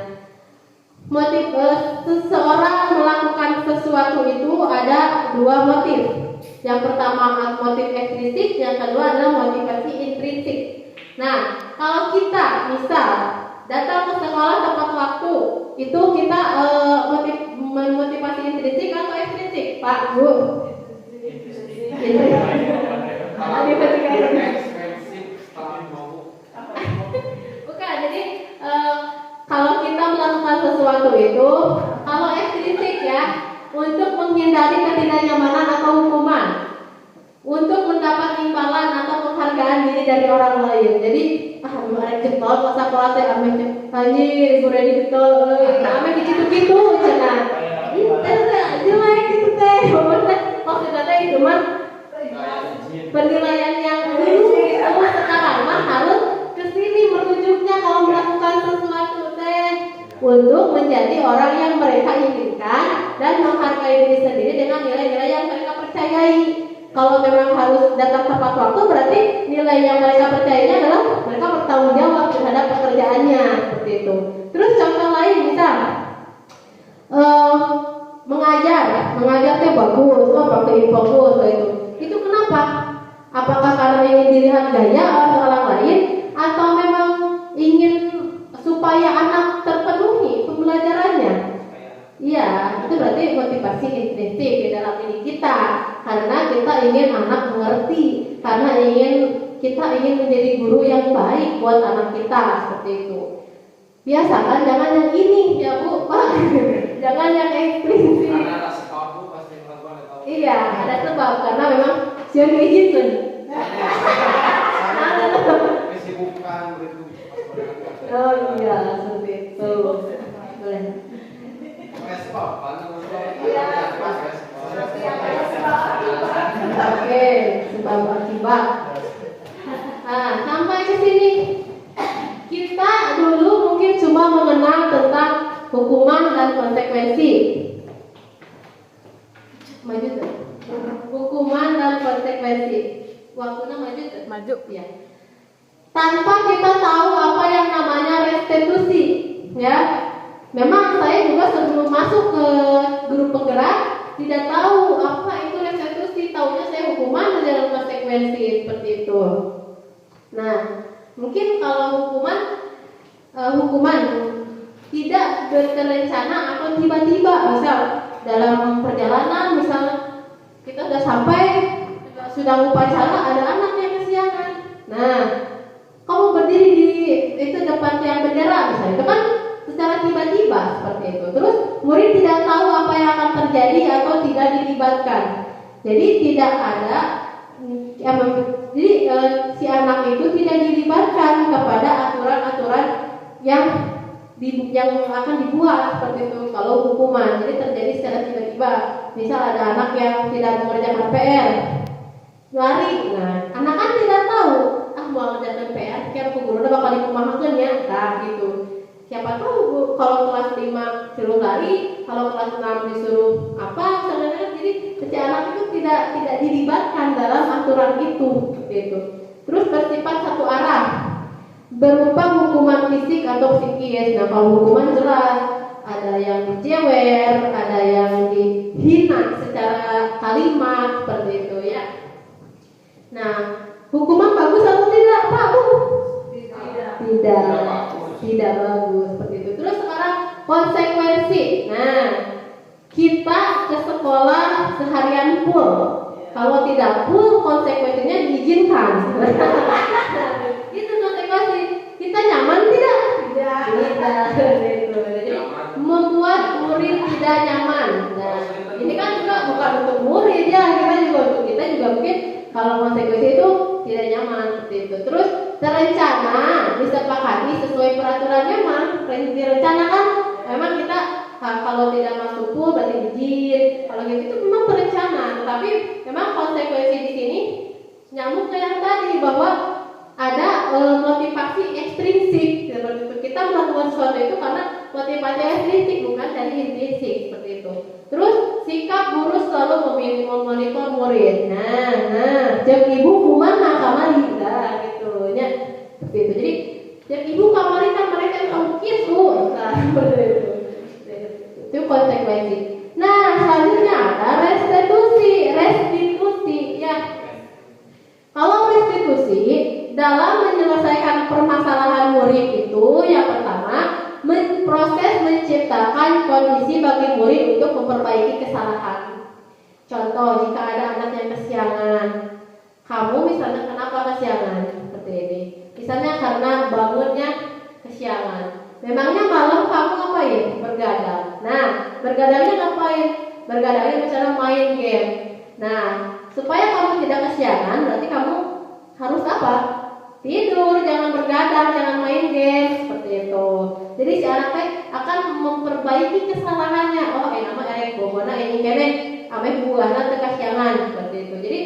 seseorang melakukan sesuatu itu ada 2 motif. Yang pertama motif ekstrinsik, yang kedua adalah motivasi intrinsik. Nah, kalau kita misal datang ke sekolah tepat waktu, itu kita motivasi intrinsik atau ekstrinsik, Pak, Bu? Bukan, jadi kalau kita melakukan sesuatu itu, kalau ekstrinsik ya, untuk menghindari ketidaknyamanan atau hukuman, untuk mendapat imbalan atau penghargaan diri dari orang lain. Jadi ada getol masa sekolah teh ame anjir guru di getol ame gitu-gitu cenah. Jelek gitu teh. Maksudnya teh itu mah penilaian yang dulu sekarang mah harus kesini merujuknya kalau melakukan sesuatu teh untuk menjadi orang yang mereka inginkan dan menghargai diri sendiri dengan nilai-nilai yang mereka percayai. Kalau memang harus datang tepat waktu, berarti nilai yang mereka percayai adalah mereka bertanggung jawab terhadap pekerjaannya, seperti itu. Terus contoh lain misal mengajar teh bagus, pakai fokus itu. Itu kenapa? Apakah karena ingin dilihat gaya orang lain, atau memang ingin supaya anak terpenuhi pembelajarannya? Iya, itu berarti motivasi intrinsik di dalam diri kita, karena kita ingin anak mengerti, karena kita ingin menjadi guru yang baik buat anak kita, seperti itu. Biasakan jangan yang ini ya Bu, Pak. Jangan yang ekstrim. Karena ada sebab Bu pasti melakukan itu. Iya, ada sebab karena memang siang izin. Kesibukan begitu. Oh iya, seperti itu. Boleh. Sebab karena Iya. Oke, sebab akibat. Nah, sampai ke sini kita dulu mungkin cuma mengenal tentang hukuman dan konsekuensi. Maju tuh. Hukuman dan konsekuensi. Waktunya maju tuh. Maju. Ya. Tanpa kita tahu apa yang namanya restitusi, ya. Memang saya juga sebelum masuk ke guru penggerak tidak tahu apa itu restitusi, taunya saya hukuman dan konsekuensi seperti itu. Nah, mungkin kalau hukuman tidak berencana atau tiba-tiba, misal dalam perjalanan, misal kita sudah sampai, sudah upacara, ada anak yang kesiangan. Nah, kamu berdiri di itu depan tiang bendera, misalnya itu kan secara tiba-tiba seperti itu. Terus murid tidak tahu apa yang akan terjadi atau tidak dilibatkan. Jadi tidak ada, si anak itu tidak dilibatkan kepada aturan-aturan yang akan dibuat seperti itu kalau hukuman. Jadi terjadi secara tiba-tiba. Misal ada anak yang tidak mengerjakan PR, lari. Nah, anak kan tidak tahu, mau mengerjakan PR, kira guru udah bakal dikumahakeun ya, nah gitu. Siapa tahu kalau kelas 5 suruh lari, kalau kelas 6 disuruh apa, misalnya. Jadi si anak itu tidak dilibatkan dalam aturan itu, gitu. Terus bersifat satu arah, berupa hukuman fisik atau psikis. Nah, kalau hukuman jelas ada yang dijewer, ada yang dihina secara kalimat seperti itu ya. Nah, hukuman bagus atau tidak, Pak Bu? Tidak bagus seperti itu. Terus sekarang konsekuensi. Nah, kita ke sekolah seharian full. Kalau tidak full, konsekuensinya diizinkan. Itu konsekuensi. Kita nyaman tidak? Tidak. Gitu. Jadi membuat murid tidak nyaman. Nah, ini kan juga bukan untuk murid ya, untuk kita juga mungkin kalau konsekuensi itu tidak nyaman seperti itu. Terus terencana disepakati sesuai peraturannya, memang direncanakan. Memang kita kalau tidak masuk full berarti izin. Kalau gitu itu memang terencana. Tetapi memang konsekuensi di sini nyambung ke yang tadi bahwa ada motivasi ekstrinsik seperti itu. Kita melakukan sesuatu itu karena motivasi ekstrinsik, bukan dari intrinsik seperti itu. Terus sikap guru selalu memonitor murid. Nah, jam ibu kumana kamari, nah gitu nya. Seperti itu. Jadi jam ibu kamari kan mereka tahu gitu. Nah, seperti itu. Itu konsekuensi. Nah, selanjutnya ada restitusi ya. Kalau restitusi dalam menyelesaikan permasalahan murid itu yang pertama proses menciptakan kondisi bagi murid untuk memperbaiki kesalahan. Contoh, jika ada anak yang kesiangan, kamu misalnya kenapa kesiangan seperti ini? Misalnya karena bangunnya kesiangan. Memangnya malam kamu ngapain? Bergadang. Nah, bergadangnya ngapain? Bergadangnya misalnya main game. Nah, supaya kamu tidak kesiangan, berarti kamu harus apa? Tidur, jangan bergadang, jangan main game, seperti itu. Jadi si anak akan memperbaiki kesalahannya. Oh, nama bogona ini kene ame buahna teu kasiangan, seperti itu. Jadi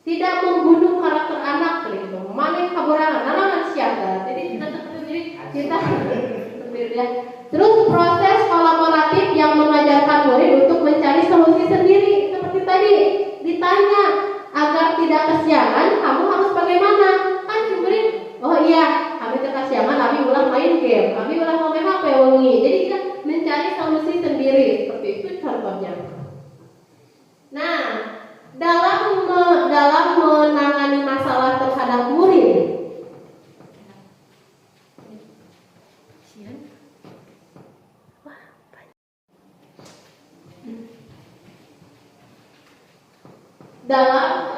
tidak membunuh karakter anak gitu. Mana kaborangan, anak siapa? Jadi kita seperti kita seperti itu ya. Terus proses kolaboratif yang mengajarkan murid untuk mencari solusi sendiri. Seperti tadi ditanya, agar tidak kesiangan kamu harus bagaimana? Kan si murid, oh iya, kami kesiangan, kami ulang main game, kami ulang main HP wengi. Jadi kita mencari solusi sendiri, seperti itu contohnya. Nah, dalam menangani masalah terhadap murid, dalam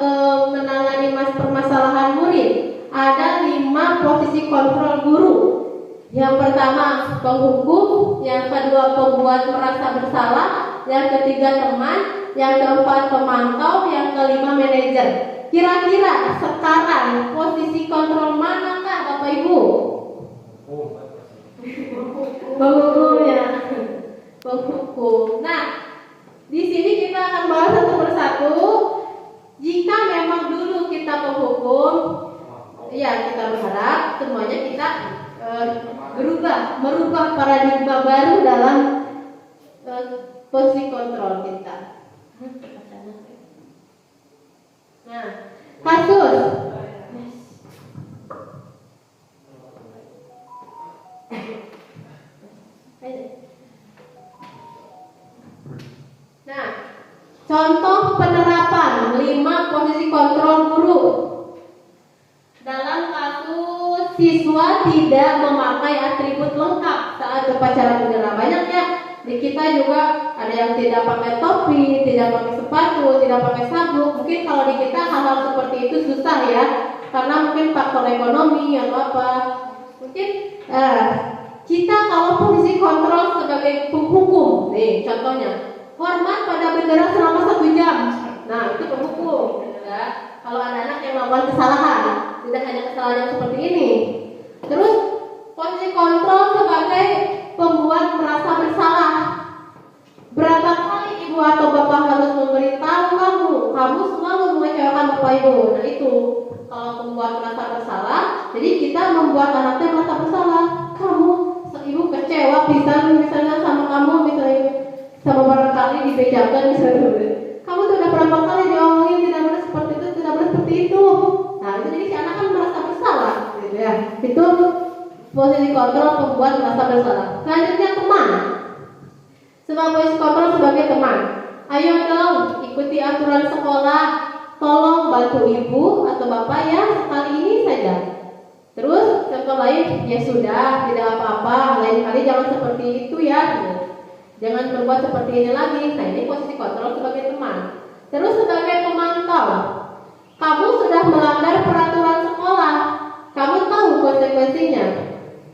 menangani permasalahan murid ada 5 posisi kontrol guru. Yang pertama penghukum, yang kedua pembuat merasa bersalah, yang ketiga teman, yang keempat pemantau, yang kelima manajer. Kira-kira sekarang posisi kontrol manakah Bapak Ibu? Penghukum ya, penghukum. Nah, di sini kita akan bahas satu persatu. Jika memang dulu kita penghukum, ya kita berharap semuanya kita merubah paradigma baru dalam posisi kontrol kita. Nah, kasus. Nah, contoh penerapan 5 posisi kontrol guru. Dalam kasus siswa tidak memakai atribut lengkap saat upacara bendera. Banyak ya, di kita juga ada yang tidak pakai topi, tidak pakai sepatu, tidak pakai sabuk. Mungkin kalau di kita hal-hal seperti itu susah ya, karena mungkin faktor ekonomi atau apa. Mungkin kita kalau posisi kontrol sebagai penghukum, nih contohnya, hormat pada bendera selama 1 jam. Nah, itu penghukum. Ya. Kalau anak-anak yang melakukan kesalahan, tidak hanya kesalahan yang seperti ini. Terus posisi kontrol sebagai pembuat merasa bersalah. Berapa kali ibu atau bapak harus memberitahu kamu selalu mengecewakan bapak ibu. Nah itu kalau pembuat merasa bersalah, jadi kita membuat anaknya merasa bersalah. Kamu, ibu kecewa misalnya sama kamu, misalnya sama barangkali dibejakan misalnya. Kamu tuh udah berapa kali diomongin tidak boleh seperti itu, tidak boleh seperti itu. Nah itu jadi si anak kan merasa bersalah, gitu ya. Itu posisi kontrol pembuat merasa bersalah. Selanjutnya teman. Sebagai posisi kontrol sebagai teman. Ayo dong ikuti aturan sekolah. Tolong bantu ibu atau bapak ya sekali ini saja. Terus contoh lain, ya sudah tidak apa-apa. Lain kali jangan seperti itu ya. Jangan berbuat seperti ini lagi. Nah ini posisi kontrol sebagai teman. Terus sebagai pemantau, kamu sudah melanggar peraturan sekolah, kamu tahu konsekuensinya.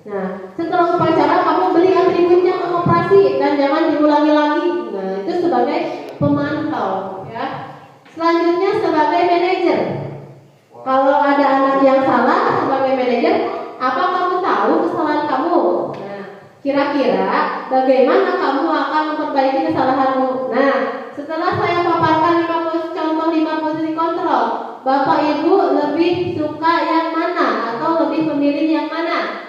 Nah setelah upacara kamu beli atributnya ke koperasi dan jangan diulangi lagi. Nah itu sebagai pemantau ya. Selanjutnya sebagai manajer. Kalau ada anak yang salah sebagai manajer, apa kamu tahu kesalahan kamu? Kira-kira bagaimana kamu akan memperbaiki kesalahanmu? Nah, setelah saya paparkan 5 posisi kontrol, Bapak Ibu lebih suka yang mana atau lebih memilih yang mana?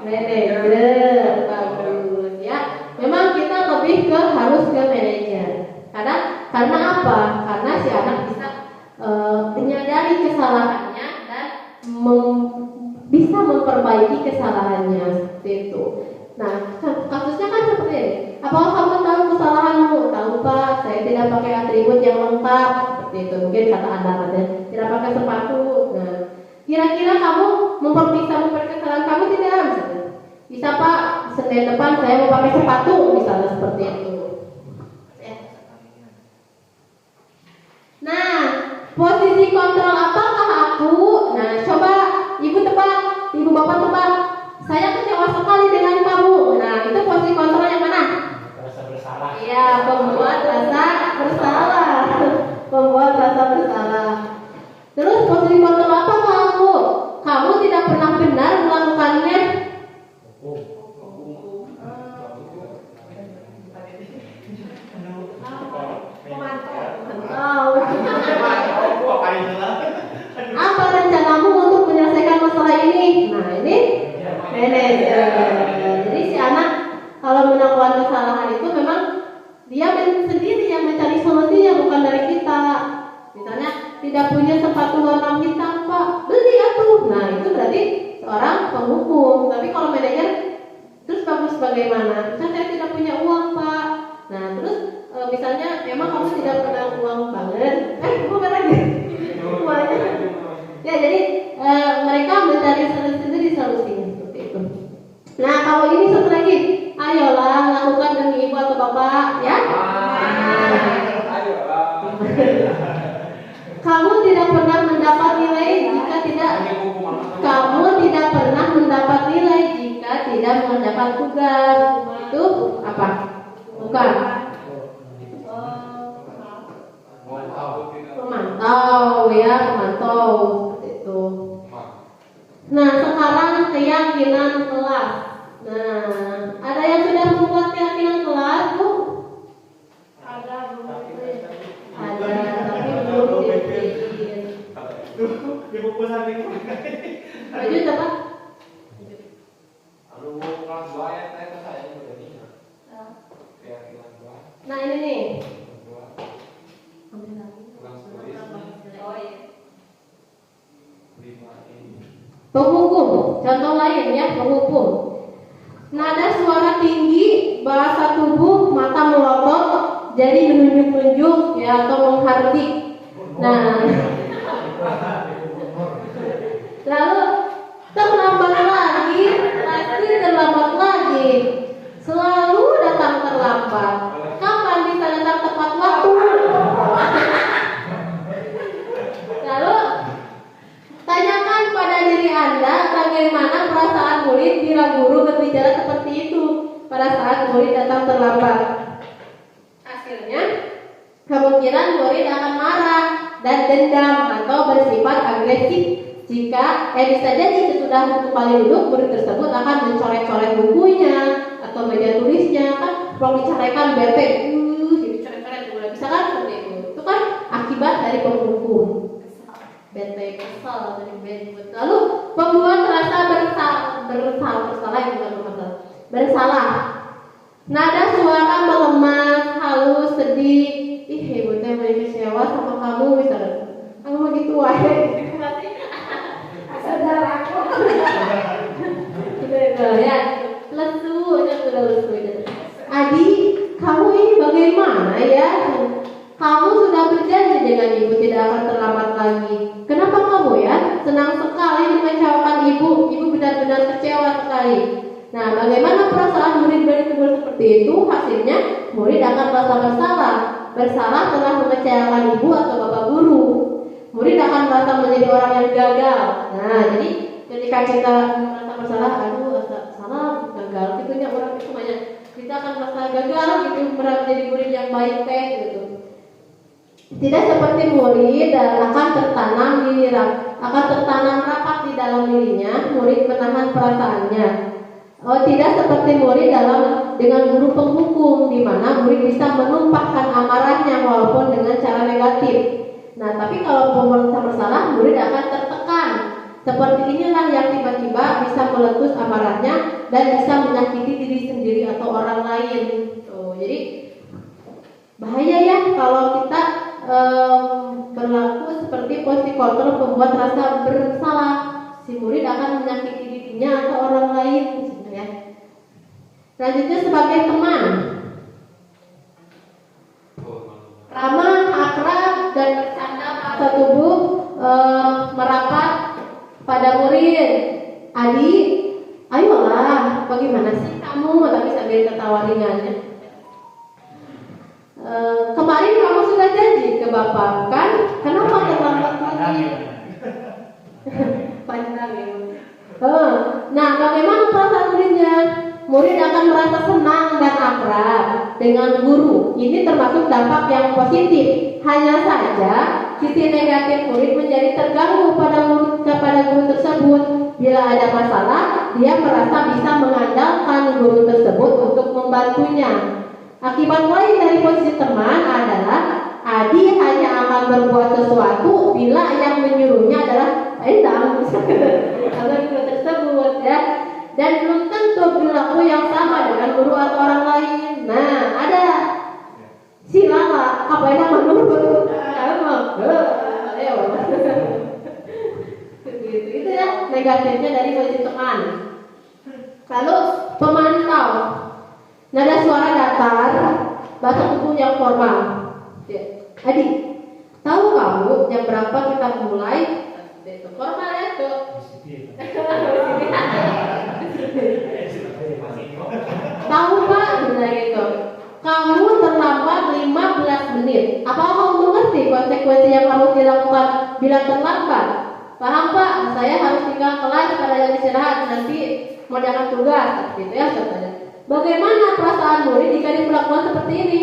Manajer, bagus ya. Memang kita lebih harus ke manajer. Karena apa? Karena si anak bisa menyadari kesalahannya dan bisa memperbaiki kesalahannya seperti itu. Nah, kasusnya kan seperti ini. Apakah kamu tahu kesalahanmu? Tahu Pak, saya tidak pakai atribut yang lengkap seperti itu. Mungkin kata Anda tidak pakai sepatu. Nah, kira-kira kamu bisa memperbaiki kesalahan kamu tidak? Bisa Pak, Senin depan saya mau pakai sepatu, misalnya seperti itu. Nah, posisi kontrol apakah aku? Nah, coba ibu tebak, ibu bapak tebak. Saya kecewa sekali dengan kamu. Nah, itu posisi kontrol yang mana? Rasa bersalah. Iya, pembuat rasa bersalah. Pembuat rasa bersalah. Terus posisi kontrol apakah aku? Kamu tidak pernah benar melakukannya. Apa rencanamu untuk menyelesaikan masalah ini? Nah ini manajer. Jadi si anak kalau melakukan kesalahan itu memang dia sendiri yang mencari solusinya, bukan dari kita. Misalnya tidak punya sepatu warna hitam Pak, beli atuh. Nah itu berarti seorang penghukum. Tapi kalau manajer terus bagus bagaimana? Misalnya saya tidak punya uang Pak. Nah terus misalnya memang kamu tidak pernah uang banget. Bukan lagi. Ya jadi mereka mencari sendiri solusinya seperti itu. Nah kalau ini satu lagi, ayolah lakukan demi ibu atau bapak ya. Ayolah. itu apa? Bukan. Pemantau ya, pemantau seperti itu. Nah, sekarang keyakinan kelas. Nah, ada yang sudah membuat keyakinan kelas, Bu? Ada, tapi belum dibikin. Di buku samping. Baju apa? Lalu kelas 2 ya, saya udah nih. Ya, kelas 2. Nah, ini nih. Penghukum, contoh lain ya, penghukum. Nada suara tinggi, bahasa tubuh, mata melotot, jadi menunjuk-nunjuk ya atau menghardik. Nah, lalu terlambat lagi, pasti terlambat lagi. Selalu datang terlambat. Kapan bisa datang tepat waktu? Lalu tanyakan pada diri Anda bagaimana perasaan murid bila guru berbicara seperti itu pada saat murid datang terlambat. Hasilnya, kemungkinan murid akan marah dan dendam atau bersifat agresif. Jika bisa jadi sesudah kembali duduk, murid tersebut akan mencoret-coret bukunya atau meja tulisnya, kan kalau dicarekan bete, dicoret-coret juga bisa kan seperti itu. Itu kan akibat dari penghukum. Bete kesal dari bete. Lalu pembuat rasa bersalah. Nada suara melemah, halus, sedih. Ih, ibu teh mulai kecewa sama kamu misalnya. Kamu mau gitu aja. Saudaraku. Ya, lesu, itu sudah lesu. Adi, kamu ini bagaimana ya? Kamu sudah berjanji dengan ibu tidak akan terlambat lagi. Kenapa kamu ya? Senang sekali mengecewakan ibu. Ibu benar-benar kecewa sekali. Nah, bagaimana perasaan murid bertegur seperti itu? Hasilnya, murid akan merasa bersalah. Bersalah telah mengecewakan ibu atau bapak guru. Murid akan merasa menjadi orang yang gagal. Nah, jadi ketika kita merasa bersalah, aduh, salah, gagal, gitunya orang itu banyak. Kita akan merasa gagal gitu, menjadi murid yang baik gitu. Tidak seperti murid akan tertanam rapat di dalam dirinya, murid menahan perasaannya. Tidak seperti murid dengan guru penghukum, di mana murid bisa menumpahkan amarahnya walaupun dengan cara negatif. Nah, tapi kalau pemerintah bersalah, murid akan tertekan. Seperti inilah yang tiba-tiba bisa meletus amarahnya dan bisa menyakiti diri sendiri atau orang lain. Jadi bahaya ya kalau kita berlaku seperti posisi kontrol pembuat rasa bersalah. Si murid akan menyakiti dirinya atau orang lain, ya. Selanjutnya sebagai teman, ramah, akrab, dan bercanda bahasa tubuh merapat pada murid. Adi, ayolah, bagaimana sih kamu? Tapi sambil ketawa ringannya. Kemarin kamu sudah janji ke bapak kan? Kenapa terlambat lagi? Panjang ya. Nah, bagaimana perasaan muridnya? Murid akan merasa senang dan akrab dengan guru. Ini termasuk dampak yang positif. Hanya saja sisi negatif murid menjadi terganggu kepada guru tersebut. Bila ada masalah, dia merasa bisa mengandalkan guru tersebut untuk membantunya. Akibat lain dari posisi teman adalah Adi hanya akan berbuat sesuatu bila yang menyuruhnya adalah Endang atau guru tersebut, ya. Dan belum tentu perilaku yang sama dengan guru atau orang lain. Nah, ada silala apa yang menurut itu ya negatifnya dari posisi teman. Lalu pemantau, nada suara datar, bahasa tubuh yang formal. Adi, tahu kamu jam berapa kita mulai? Itu formal ya tuh. Tahu Pak, benar gitu. Kamu terlambat 15 menit. Apa kamu mengerti konsekuensi yang harus dilakukan bila terlambat? Paham Pak? Saya harus tinggal kelas pada jam istirahat, nanti mengerjakan tugas, gitu ya katanya. Bagaimana perasaan murid jika diperlakukan seperti ini?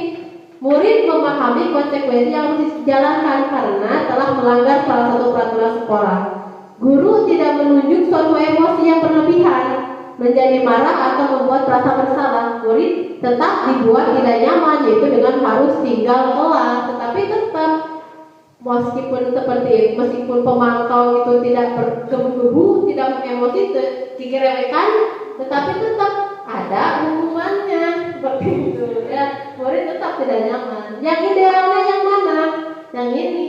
Murid memahami konsekuensi yang harus dijalankan karena telah melanggar salah satu peraturan sekolah. Guru tidak menunjuk suatu emosi yang berlebihan, menjadi marah atau membuat merasa bersalah. Murid tetap dibuat tidak nyaman, yaitu dengan harus tinggal kelas. Tetapi tetap meskipun seperti itu, meskipun pemantau itu tidak bergebu-gebu, tidak emosi, dikiremehkan, tetapi tetap ada hukumannya seperti itu ya. Murid tetap tidak nyaman. Yang idealnya yang mana? Yang ini,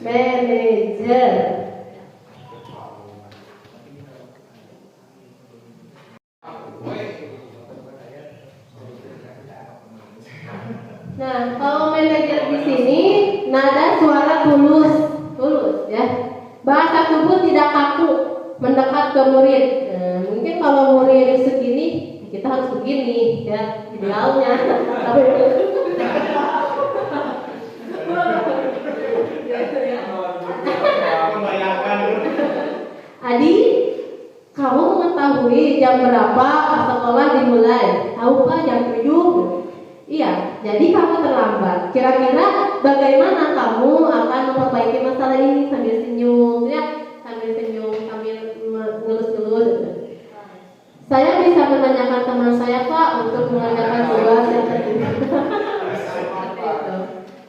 manajer. Nah, kalau manajer di sini nada suara tulus ya. Bahasa tubuh tidak kaku, mendekat ke murid. Nah, mungkin kalau murid segini, kita harus begini ya, idealnya. Adi, kamu mengetahui jam berapa sekolah dimulai? Tahu Pak, jam 7. Iya, jadi kamu terlambat. Kira-kira bagaimana kamu akan memperbaiki masalah ini? Sambil senyum, ya, sambil ngelus-ngelus. Saya bisa menanyakan teman saya Pak untuk mengerjakan tugas yang tertentu.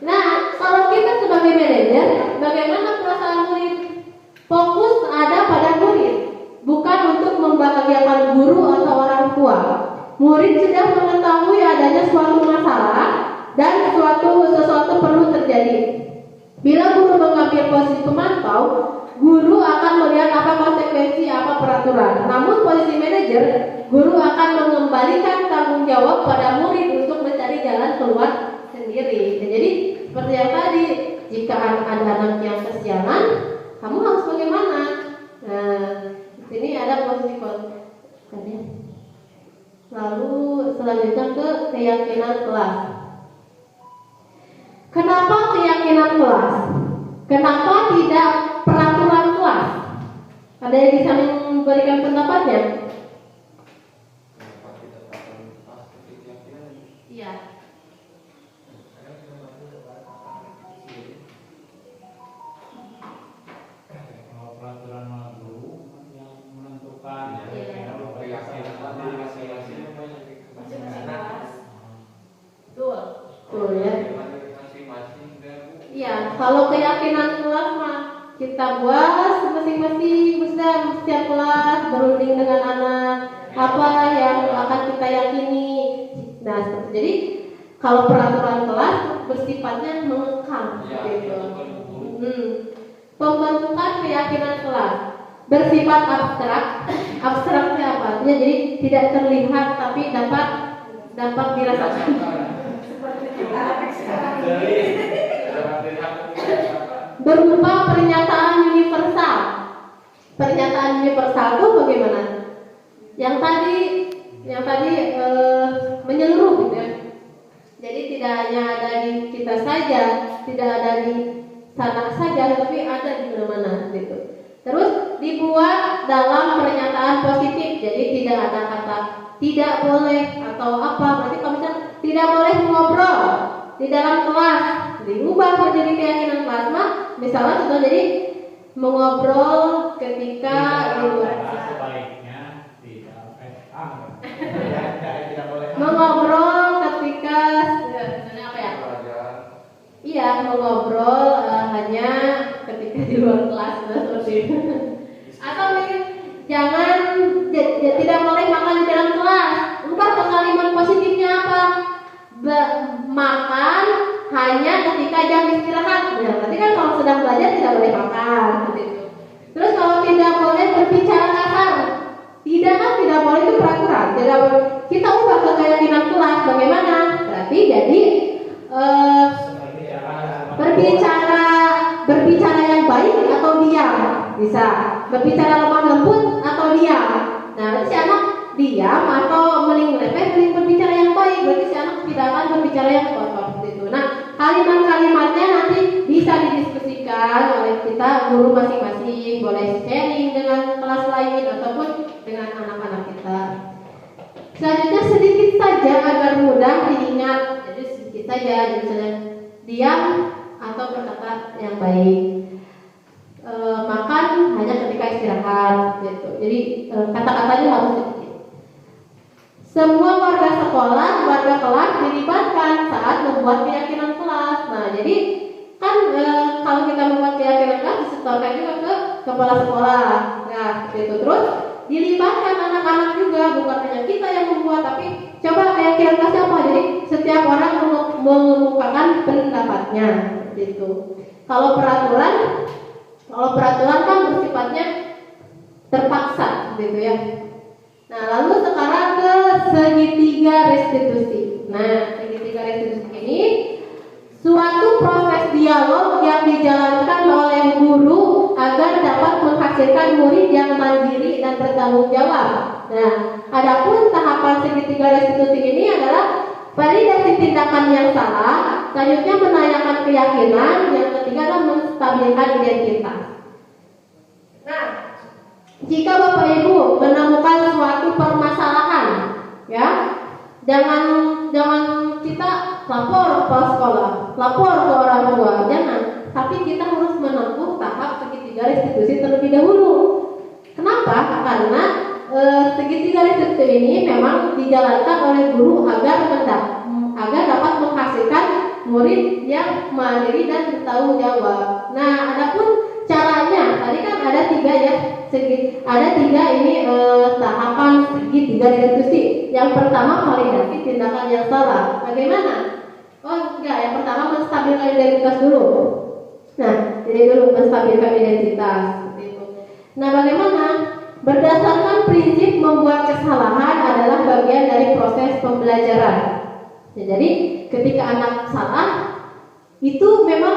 Nah, kalau kita sebagai manajer, bagaimana perasaan murid? Fokus ada pada murid, bukan untuk membahagiakan guru atau orang tua. Murid sudah mengetahui adanya suatu masalah dan sesuatu perlu terjadi. Bila guru mengambil posisi pemantau, guru akan melihat apa konsekuensi, apa peraturan. Namun posisi manajer, guru akan mengembalikan tanggung jawab pada murid untuk mencari jalan keluar sendiri. Jadi seperti yang tadi, jika ada anak yang kesiangan, kamu harus bagaimana? Nah, di sini ada posisi tadi. Lalu selanjutnya ke keyakinan kelas. Kenapa keyakinan kelas? Kenapa tidak peraturan kelas? Ada yang bisa memberikan pendapatnya? Iya. Kalau peraturan guru yang menentukan Betul ya. Iya, kalau keyakinan kelas mah kita buat masing-masing setiap kelas berunding dengan anak apa yang akan kita yakini. Nah, jadi kalau peraturan kelas bersifatnya mengekang gitu. Pembentukan keyakinan kelas bersifat abstrak. Abstraknya apa? Artinya jadi tidak terlihat tapi dapat dirasakan. Berupa pernyataan universal. Pernyataan universal itu bagaimana? Yang tadi menyeluruh gitu ya. Jadi tidak hanya ada di kita saja, tidak ada di sana saja, tapi ada di mana-mana gitu. Terus dibuat dalam pernyataan positif. Jadi tidak ada kata tidak boleh atau apa. Berarti kalau misalnya tidak boleh mengobrol di dalam kelas, diubah menjadi keyakinan kelas mah. Misalnya contoh jadi mengobrol ketika di luar. Sebaiknya tidak boleh. Mengobrol ketika apa ya? Iya, mengobrol hanya ketika di luar kelas seperti itu. Atau mungkin jangan tidak boleh makan di dalam kelas. Ubah ke kalimat positifnya apa? Makan hanya ketika jam istirahat. Ya, berarti kan kalau sedang belajar tidak boleh makan gitu. Terus kalau tidak boleh berbicara kasar, tidak boleh itu peraturan. Tidak boleh. Kita ubah ke keyakinan kelas bagaimana? Berarti jadi berbicara yang baik atau diam, bisa berbicara lemah lembut atau diam. Nah, si anak diam atau mending berbicara yang baik, berarti si anak tidak akan berbicara yang kotor gitu. Nah, kalimat-kalimatnya nanti bisa didiskusikan oleh kita guru masing-masing, boleh sharing dengan kelas lain ataupun dengan anak-anak kita. Selanjutnya sedikit saja, misalnya diam atau berkata yang baik. Makan hanya ketika istirahat gitu. Jadi kata-katanya harus sedikit. Semua warga sekolah, warga kelas dilibatkan saat membuat keyakinan kelas. Nah, jadi kan kalau kita membuat keyakinan kelas disetorkan juga ke kepala sekolah. Nah, gitu. Terus dilibatkan anak-anak juga, bukan hanya kita yang membuat, tapi coba keyakinan kelas apa. Jadi setiap orang mengemukakan pendapatnya gitu. Kalau peraturan kan bersifatnya terpaksa gitu ya. Nah, lalu sekarang ke segitiga restitusi. Nah, segitiga restitusi ini suatu proses dialog yang dijalankan oleh guru agar dapat menghasilkan murid yang mandiri dan bertanggung jawab. Nah, adapun tahapan segitiga restitusi ini adalah validasi tindakan yang salah, selanjutnya menanyakan keyakinan, yang ketiga adalah menstabilkan identitas. Nah, jika Bapak Ibu menemukan suatu permasalahan, ya, jangan kita lapor ke kepala sekolah, lapor ke orang tua, jangan. Tapi kita harus menempuh tahap segitiga restitusi terlebih dahulu. Kenapa? Karena segitiga restitusi ini memang dijalankan oleh guru agar dapat menghasilkan murid yang mandiri dan bertanggung jawab. Nah, adapun caranya, tadi kan ada tiga ya, tahapan segitiga restitusi. Yang pertama validasi tindakan yang salah. Bagaimana? Oh enggak, yang pertama menstabilkan identitas dulu. Nah, jadi dulu menstabilkan identitas. Gitu. Nah, bagaimana? Berdasarkan prinsip membuat kesalahan adalah bagian dari proses pembelajaran. Ya, jadi ketika anak salah, itu memang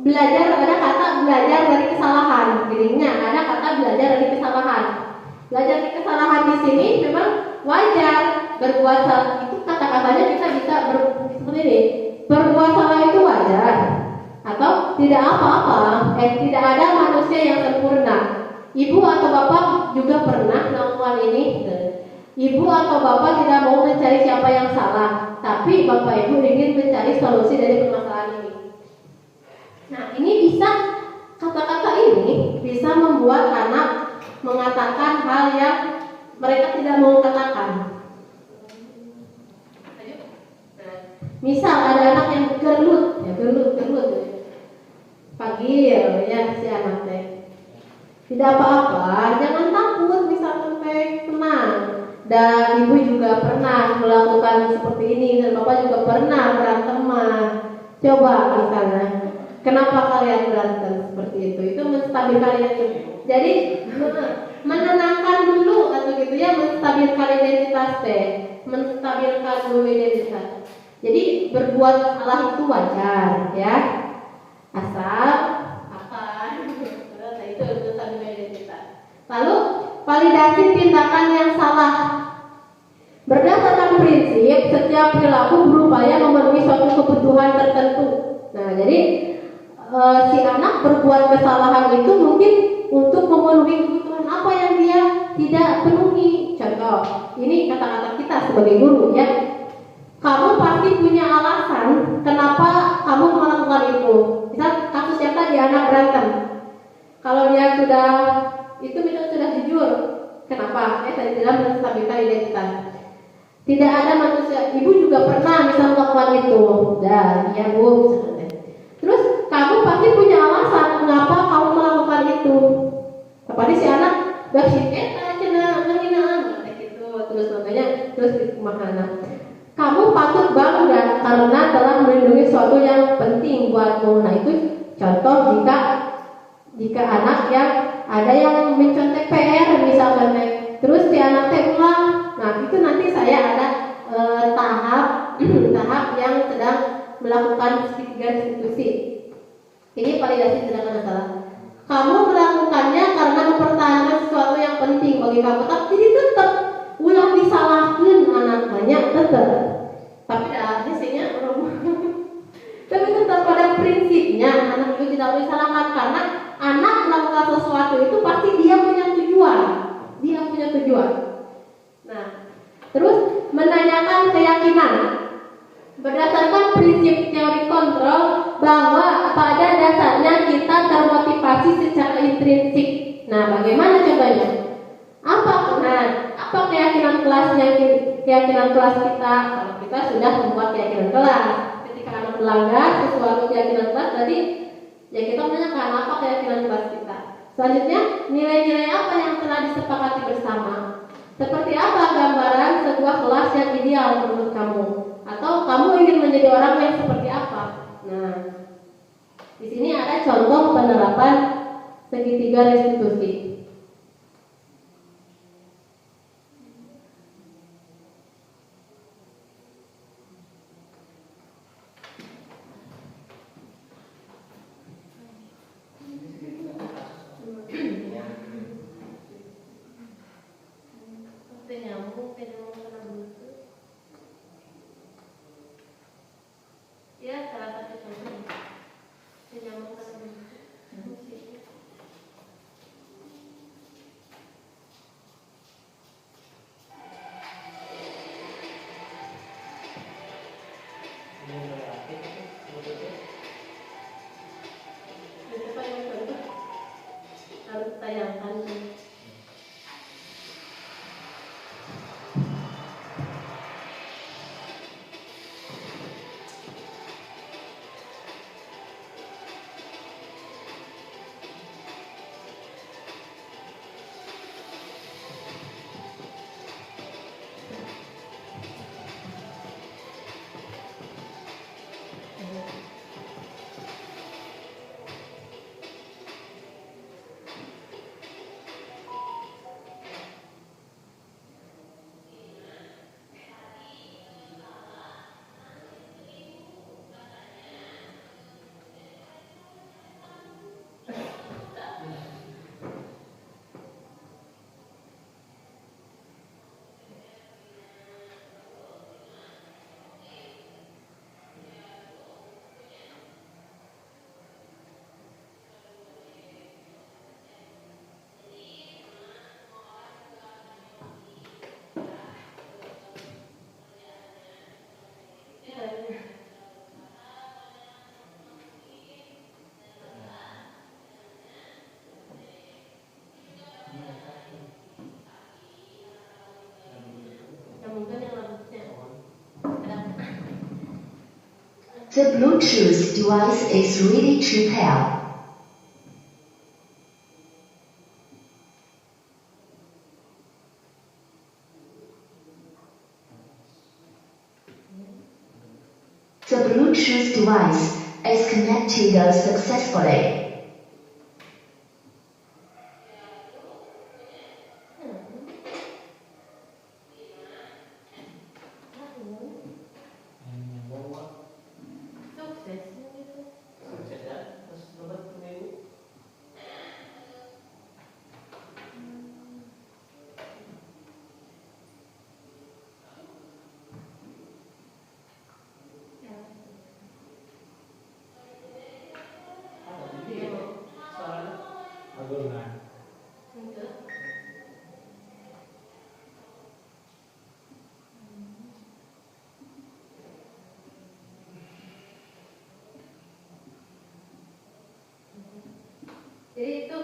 belajar, ada kata belajar dari kesalahan. Dirinya ada kata belajar dari kesalahan. Belajar dari kesalahan di sini memang wajar. Berbuat salah itu kata-katanya kita bisa seperti ini. Berbuat salah itu wajar atau tidak apa-apa. Tidak ada manusia yang sempurna. Ibu atau bapak juga pernah melakukan ini. Ibu atau bapak tidak mau mencari siapa yang salah, tapi bapak ibu ingin mencari solusi dari permasalahan ini. Nah, ini bisa, kata-kata ini bisa membuat anak mengatakan hal yang mereka tidak mau katakan. Misal ada anak yang gelut, panggil ya si anak teh. Tidak apa-apa, jangan takut, misalkan teh, tenang. Dan ibu juga pernah melakukan seperti ini, dan bapak juga pernah berantem. Coba misalnya, kenapa kalian berantem seperti itu? Itu menstabilkan identitas. Jadi menenangkan dulu atau gitu ya, menstabilkan identitas teh, menstabilkan dulu identitas. Jadi berbuat salah itu wajar ya, asal itu menstabilkan identitas. Lalu validasi tindakan yang salah. Berdasarkan prinsip, setiap perilaku berupaya memenuhi suatu kebutuhan tertentu. Nah, jadi si anak berbuat kesalahan itu mungkin untuk memenuhi kebutuhan apa yang dia tidak penuhi. Contoh, ini kata-kata kita sebagai guru ya. Kamu pasti punya alasan kenapa kamu melakukan itu. Misal kasus yang tadi anak berantem. Kalau dia sudah jujur, kenapa? Tadi bilang menstabilkan identitas. Tidak ada manusia. Ibu juga pernah misal melakukan itu. Dan ya bu, terus kamu pasti punya alasan mengapa kamu melakukan itu. Tapi si anak bersikap nghinaan gitu. Terus makanya di rumah anak. Kamu patut bangga karena telah melindungi sesuatu yang penting buatmu. Nah, itu contoh jika anak yang ada yang mencontek PR misalkan, terus si anak ulang. Nah, itu nanti saya ada tahap yang sedang melakukan segitiga restitusi. Ini validasi tindakan salah. Kamu melakukannya karena mempertahankan sesuatu yang penting bagi kamu, tapi tetap ulang disalahkan anak banyak tetap. Tapi hasilnya tapi tetap pada prinsipnya anak itu tidak disalahkan, karena anak melakukan sesuatu itu pasti dia punya tujuan. Nah, terus menanyakan keyakinan. Berdasarkan prinsip keyakinan kelas kita. Kalau kita sudah membuat keyakinan kelas, ketika anak melanggar sesuatu keyakinan kelas, berarti ya kita menanyakan apa keyakinan kelas kita. Selanjutnya, nilai-nilai apa yang telah disepakati bersama? Seperti apa gambaran sebuah kelas yang ideal menurut kamu? Atau kamu ingin menjadi orang yang seperti apa? Nah, di sini ada contoh penerapan segitiga restitusi. Ya, salah satu contoh. Penyambung kata bentuk. Harus tayangkan. The Bluetooth device is ready to pair. The Bluetooth device is connected successfully. Jadi itu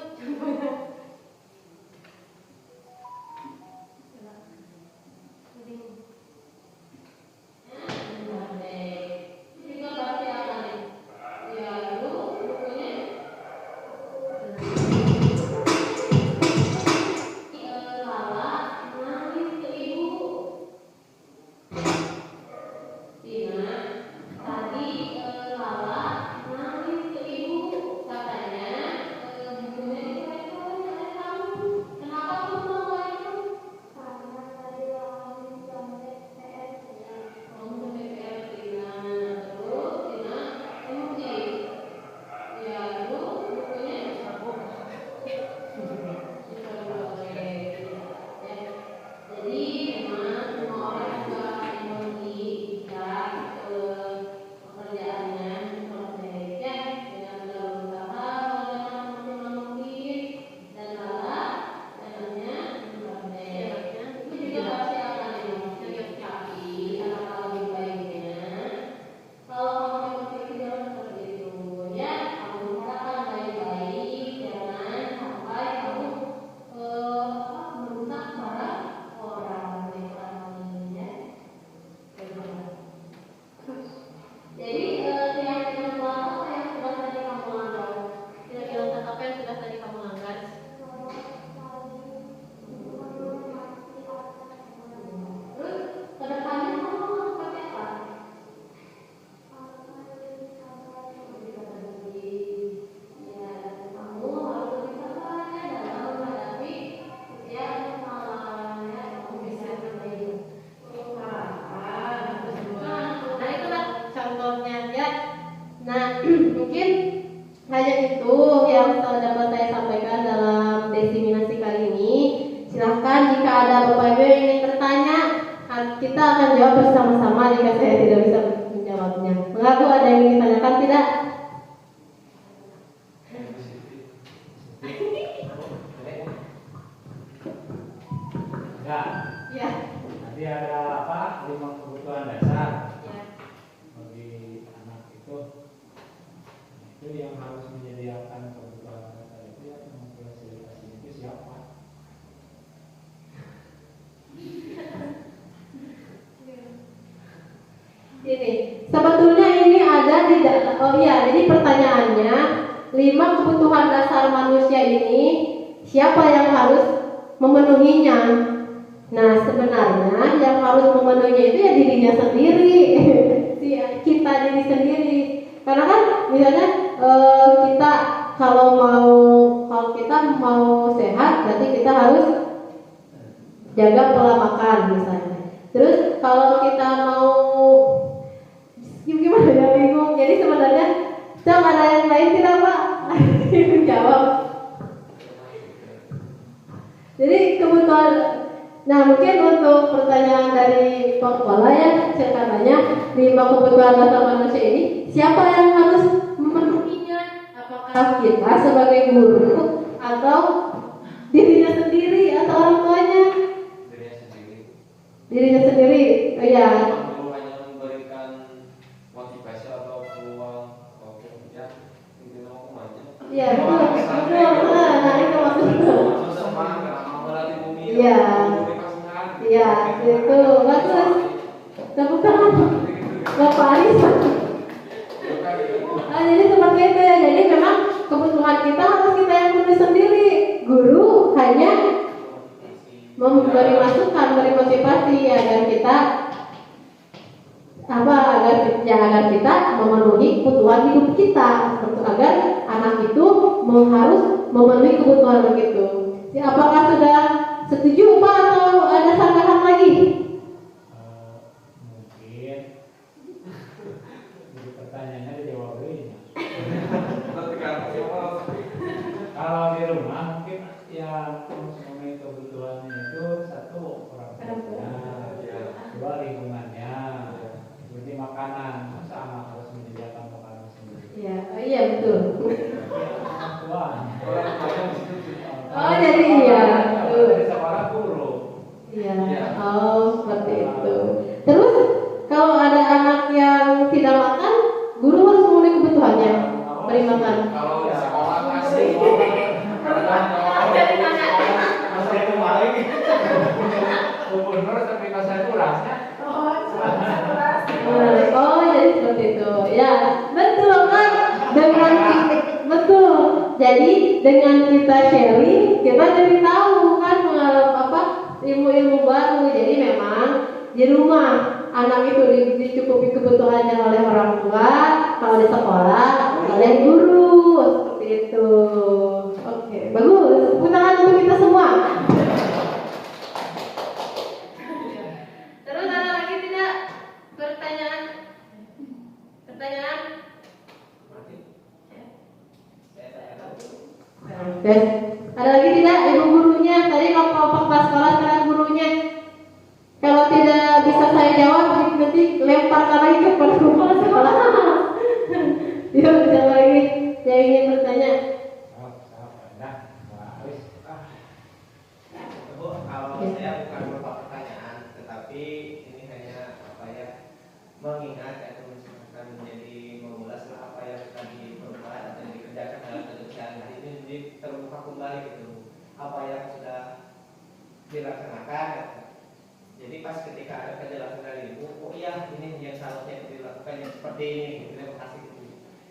Nah, mungkin hanya itu yang dapat saya sampaikan dalam diseminasi kali ini. Silahkan jika ada Bapak Ibu yang ingin bertanya, kita akan jawab bersama-sama jika saya tidak bisa menjawabnya. Mengaku ada yang ingin ditanyakan tidak? Ya, Ya. nanti ada apa? 5 kebutuhan dasar Ya. bagi anak itu. Itu yang harus menyediakan kebutuhan dasar itu yang memfasilitasi itu siapa? Ini sebetulnya ini ada di jadi pertanyaannya 5 kebutuhan dasar manusia ini siapa yang harus memenuhinya? Nah, sebenarnya yang harus memenuhinya itu ya dirinya sendiri, kita diri sendiri. Karena kan misalnya kita kalau kita mau sehat, berarti kita harus jaga pola makan misalnya. Terus kalau kita mau gimana ya, bingung. Jadi sebenarnya ada yang lain tidak Pak? Jawab. Jadi kebutuhan. Nah, mungkin untuk pertanyaan dari Pak Kepala ya, katanya 5 kebutuhan dasar manusia ini siapa yang harus memenuhinya? Apakah kita sebagai guru atau dirinya sendiri atau orang tuanya? Dirinya sendiri. Oh iya. Guru hanya memberikan motivasi atau peluang ya intinya mau kemana? Iya, betul. Nah, itu maksudnya. Iya. Iya, itu bagus. Tepuk tangan. Bapak Arisa. Jadi seperti itu ya. Jadi memang kebutuhan kita harus kita yang penuhi sendiri. Guru hanya memberi masukan, memberi motivasi agar kita agar kita memenuhi kebutuhan hidup kita, agar anak itu harus memenuhi kebutuhan begitu. Ya, apakah sudah setuju Pak atau ada sanggahan lagi? Mungkin jadi pertanyaannya dijawab dulu. Kalau di rumah mungkin ya memenuhi kebutuhannya itu satu orang tuanya, dua lingkungannya, jadi makanan. Masa anak harus menyediakan makanan sendiri? Ya, iya betul. Orang tuanya. Oh jadi iya. Dari sekolah guru. Iya. Oh seperti itu. Terus kalau ada anak yang tidak makan, guru harus memenuhi kebutuhannya, beri makan. Kalau di sekolah masih Masih kembali. Gubernur tapi kasih kurangnya. Oh jadi seperti itu. Ya betul kan? Betul. Jadi dengan kita sharing, kita jadi tahu kan ilmu-ilmu baru. Jadi memang di rumah anak itu dicukupi kebutuhannya oleh orang tua, kalau di sekolah oleh guru, seperti itu. Oke, bagus. Tepuk tangan untuk kita semua. Terus ada lagi tidak pertanyaan? Oke. Ada lagi tidak ibu gurunya? Tadi kalau pas sekolah sekarang gurunya. Kalau tidak bisa saya jawab, nanti lemparkan lagi kepada kepala sekolah. Dia bisa lagi yang ingin bertanya. Kalau saya bukan berupa pertanyaan, tetapi ini hanya mengingat atau misalkan menjadi mengulas apa yang tadi berbuat atau dikerjakan dalam kegiatan hari ini, jadi terbuka kembali gitu apa yang sudah dilaksanakan. Jadi pas ketika ada kejelasan dari ibu, oh iya ini yang seharusnya dilakukan yang seperti ini. Terima kasih.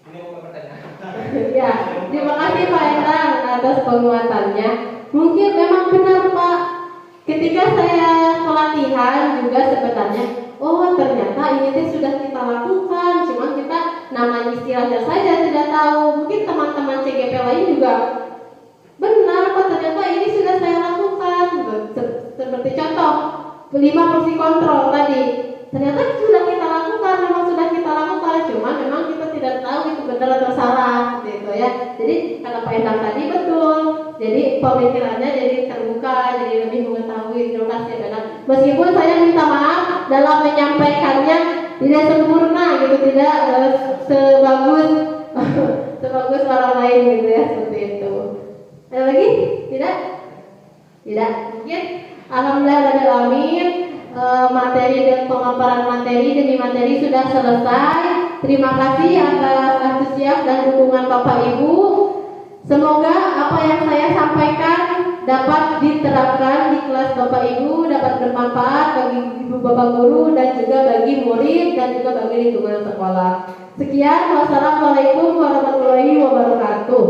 Ini bukan pertanyaan. Ya, terima kasih Pak Endang atas penguatannya. Mungkin memang benar Pak. Ketika saya pelatihan juga sebenarnya, oh ternyata ini sudah kita lakukan, cuman kita nama istilahnya saja tidak tahu. Mungkin teman-teman CGP lain juga benar Pak, ternyata ini sudah saya lakukan. Seperti contoh 5 fungsi kontrol tadi, ternyata sudah kita lakukan, memang sudah kita lakukan, cuman memang kita tidak tahu itu Jadi kata Pak Endang tadi betul. Jadi pemikirannya jadi terbuka, jadi lebih mengetahui. Terima kasih Pak Endang. Meskipun saya minta maaf dalam menyampaikannya tidak sempurna gitu, tidak sebagus sebagus orang lain gitu ya, seperti itu. Ada lagi? Tidak? Tidak. Mungkin alhamdulillahirobbilalamin, materi dan pemaparan materi demi materi sudah selesai. Terima kasih atas antusias dan dukungan Bapak Ibu. Semoga apa yang saya sampaikan dapat diterapkan di kelas Bapak Ibu, dapat bermanfaat bagi Ibu Bapak Guru dan juga bagi murid dan juga bagi lingkungan sekolah. Sekian, wassalamualaikum warahmatullahi wabarakatuh.